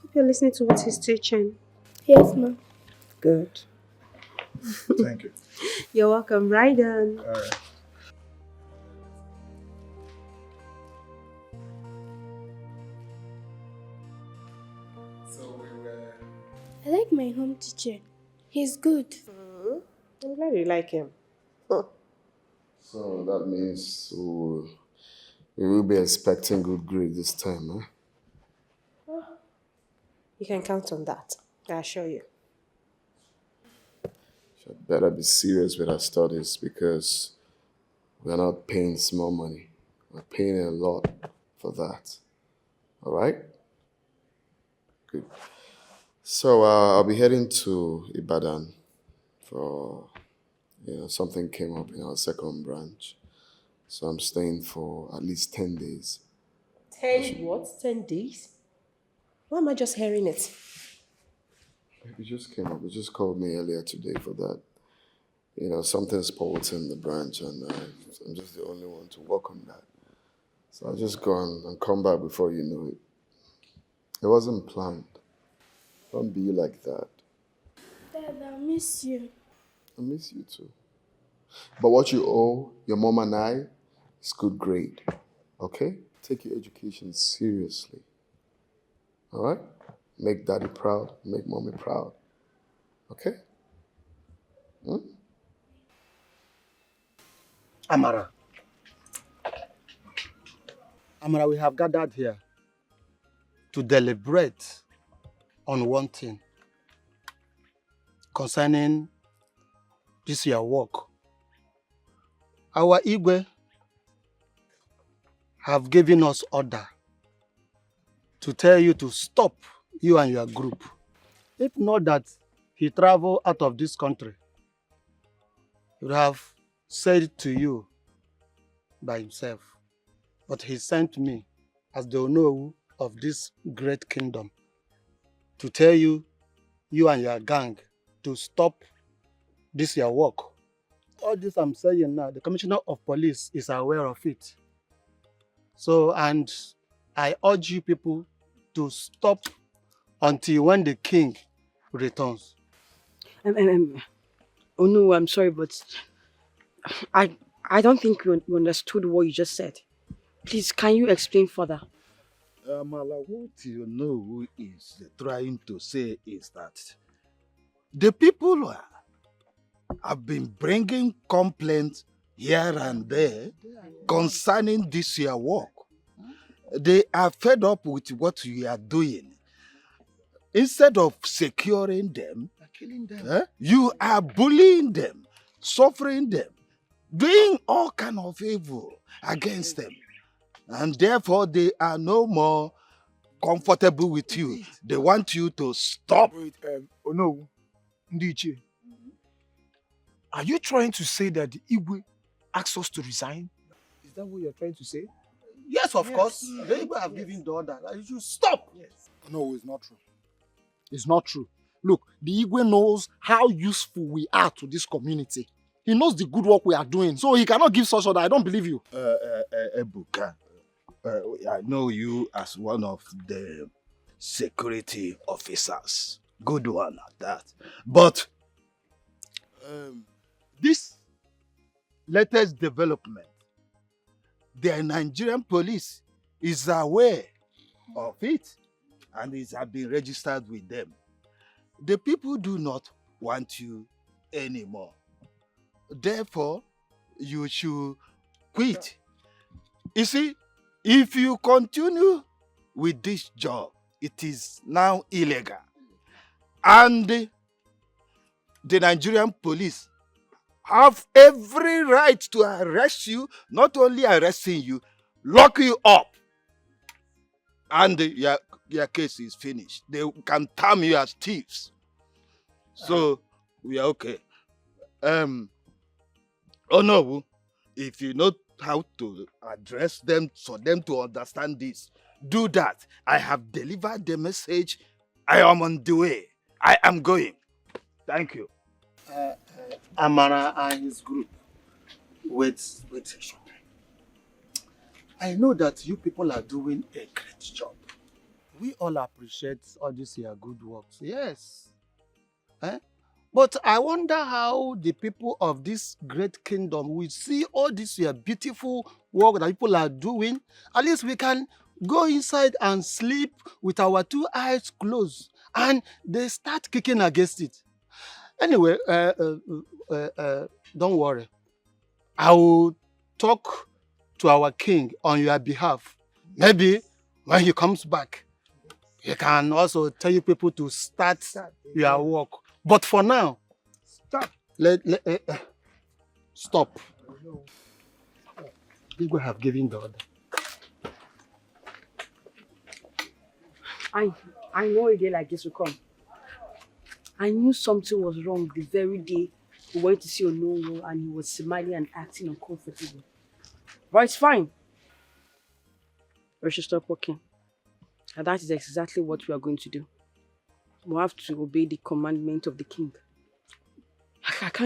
hope you're listening to what he's teaching. Yes, ma'am. Good. Thank you. You're welcome. Right on. All right. I like my home teacher. He's good. I'm glad you like him. So that means we will be expecting good grades this time, huh? You can count on that. I assure you. Should better be serious with our studies because we're not paying small money. We're paying a lot for that. All right? Good. So I'll be heading to Ibadan for, something came up in our second branch. So I'm staying for at least 10 days. 10 what? 10 days? Why am I just hearing it? It just came up. It just called me earlier today for that. Something spoiled in the branch and I'm just the only one to work on that. So I'll just go and come back before you know it. It wasn't planned. Don't be like that. Dad, I miss you. I miss you too. But what you owe your mom and I is good grade. Okay? Take your education seriously. All right? Make daddy proud. Make mommy proud. Okay? Amara, we have gathered here to deliberate on one thing concerning this your work. Our Igwe have given us order to tell you to stop you and your group. If not that he travel out of this country, he would have said to you by himself. But he sent me as the Onowu of this great kingdom to tell you, you and your gang, to stop this your work. All this I'm saying now, the Commissioner of Police is aware of it. So, and I urge you people to stop until when the king returns. Oh no, I'm sorry, but I don't think you understood what you just said. Please, can you explain further? Mala, what you know is trying to say is that the people have been bringing complaints here and there concerning this your work. They are fed up with what you are doing. Instead of securing them, killing them. You are bullying them, suffering them, doing all kind of evil against them. And therefore, they are no more comfortable with you. They want you to stop. Wait, oh no, Ndiche. Are you trying to say that the Igwe asked us to resign? Is that what you're trying to say? Yes, of course. The Igwe have given the order. You should stop. Yes. No, it's not true. It's not true. Look, the Igwe knows how useful we are to this community. He knows the good work we are doing, so he cannot give such order. I don't believe you. Ebuka, I know you as one of the security officers. Good one at that. But this latest development, the Nigerian police is aware of it and it has been registered with them. The people do not want you anymore. Therefore, you should quit. You see, if you continue with this job, it is now illegal. And the Nigerian police have every right to arrest you, not only arresting you, lock you up. And your case is finished. They can term you as thieves. So, we are okay. Oh no, if you know how to address them for them to understand this, do that. I have delivered the message. I am on the way. I am going. Thank you. Amara and his group. Wait. I know that you people are doing a great job. We all appreciate all this your good works. Yes. But I wonder how the people of this great kingdom will see all this your beautiful work that people are doing. At least we can go inside and sleep with our 2 eyes closed, and they start kicking against it. Anyway, don't worry. I will talk to our king on your behalf. Maybe when he comes back, he can also tell you people to start your work. But for now, stop. People have given the order. I know a day like this will come. I knew something was wrong the very day we went to see Onowo and he was smiling and acting uncomfortable. But it's fine. We should stop working. And that is exactly what we are going to do. We have to obey the commandment of the king.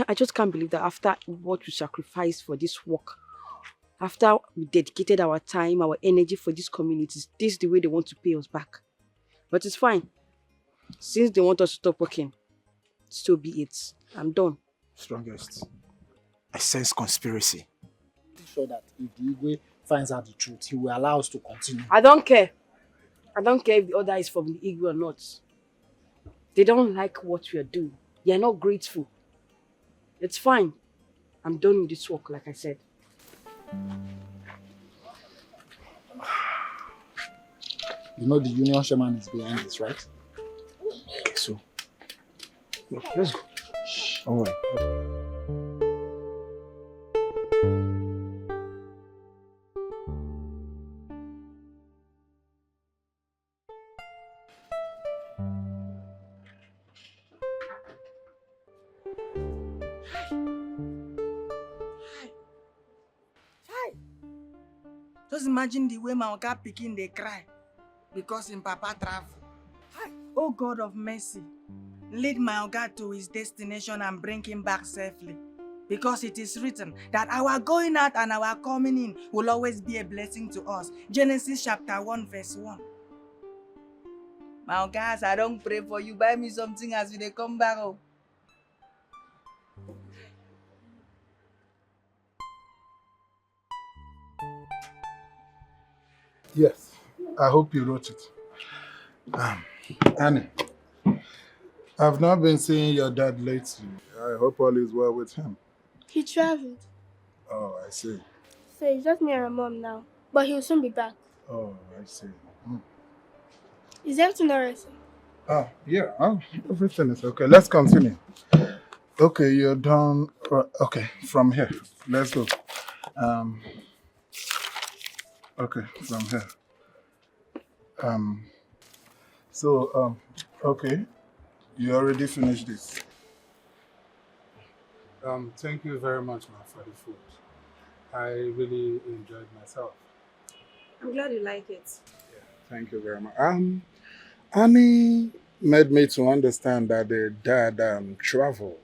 I just can't believe that after what we sacrificed for this work, after we dedicated our time, our energy for these communities, this is the way they want to pay us back. But it's fine. Since they want us to stop working, so be it. I'm done. Strongest. I sense conspiracy. Sure that if the Igwe finds out the truth, he will allow us to continue. I don't care. I don't care if the order is from the Igwe or not. They don't like what we are doing. They are not grateful. It's fine. I'm done with this work, like I said. You know the union shaman is behind this, right? Okay, so let's go. All right. Just imagine the way my oga pikin dey cry because him papa travel. Oh God of mercy, lead my oga to his destination and bring him back safely. Because it is written that our going out and our coming in will always be a blessing to us. Genesis chapter 1 verse 1. My oga, as I don't pray for you, buy me something as we dey come back. Oh. Yes, I hope you wrote it. Annie, I've not been seeing your dad lately. I hope all is well with him. He traveled. Oh, I see. So it's just me and my mom now. But he'll soon be back. Oh, I see. Is everything alright, sir? Oh, yeah. Oh, everything is okay. Let's continue. Okay, you're done. Okay, from here. Let's go. Okay, from here. Okay. You already finished this. Thank you very much, ma, for the food. I really enjoyed myself. I'm glad you like it. Thank you very much. Annie made me to understand that the dad traveled.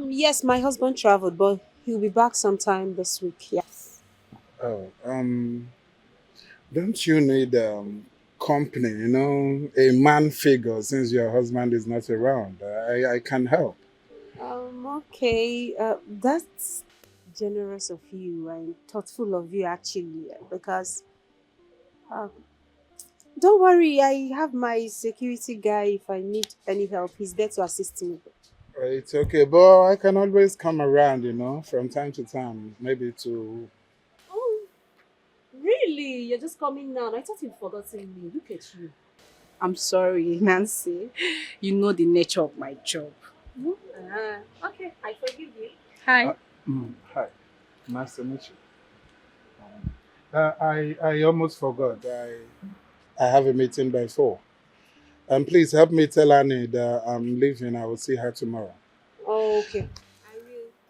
Yes, my husband traveled, but he'll be back sometime this week. Yes. Oh, don't you need company, a man figure since your husband is not around? I can help. Okay. That's generous of you and thoughtful of you, actually, because Don't worry, I have my security guy if I need any help. He's there to assist me. It's okay, but I can always come around, from time to time. Maybe to... Oh, really? You're just coming now. I thought you'd forgotten me. Look at you. I'm sorry, Nancy. You know the nature of my job. Okay, I forgive you. Hi. Hi. Nice to meet you. I almost forgot. I have a meeting by 4. And please help me tell Annie that I'm leaving. I will see her tomorrow. Oh, okay.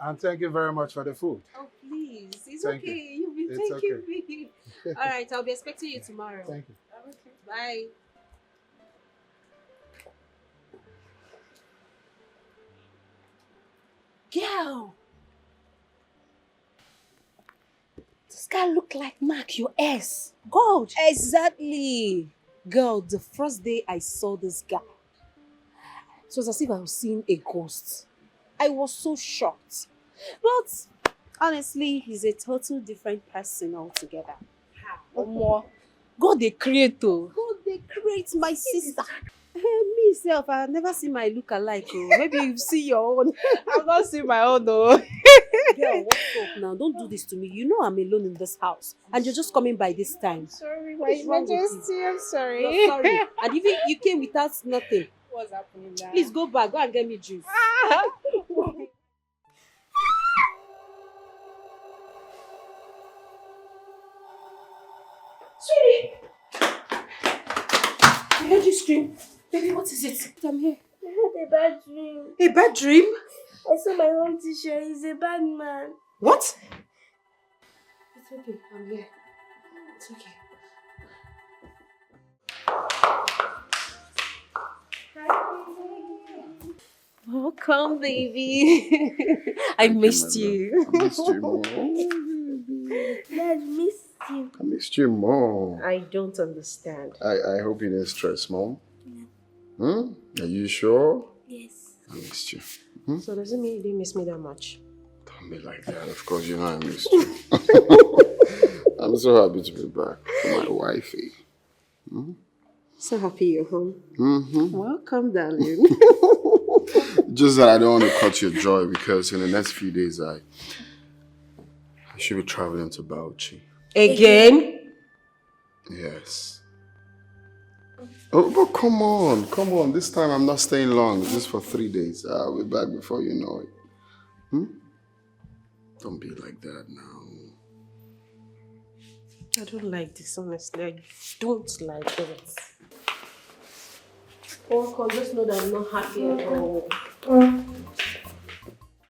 And thank you very much for the food. Oh, please. It's Thank okay. you. You've been It's thanking okay. me. All right, I'll be expecting you tomorrow. Thank you. Okay. Bye. Girl! This guy look like Mark, your ex. God! Exactly. Girl, the first day I saw this guy, it was as if I was seeing a ghost. I was so shocked. But honestly, he's a total different person altogether. Omo. God they create though. God they create, my sister. Me self, I've never seen my look alike. Oh. Maybe you've seen your own. I've not seen my own though. Girl, what's up now? Don't do this to me. You know I'm alone in this house. And you're just coming by this time. Sorry, What's wrong with you? I'm sorry. You're sorry. And even you came without nothing. What's happening now? Please go back. Go and get me juice. Sweetie! I heard you scream. Baby, what is it? I'm here. I had a bad dream. A bad dream? I saw my home teacher. He's a bad man. What? It's okay. I'm here. It's okay. Welcome, baby. I missed you. I missed you more. Dad, missed you. I missed you more. I don't understand. I hope you didn't stress, Mom. Are you sure? Yes. I missed you. So does it mean you didn't miss me that much? Don't be like that. Of course, you know I missed you. I'm so happy to be back for my wifey. So happy you're home. Welcome, darling. Just that I don't want to cut your joy because in the next few days I should be traveling to Bauchi. Again? Yes. Oh, but come on. This time I'm not staying long. Just for 3 days. I'll be back before you know it. Don't be like that now. I don't like this, honestly. I don't like it. Welcome, just know that I'm not happy at all.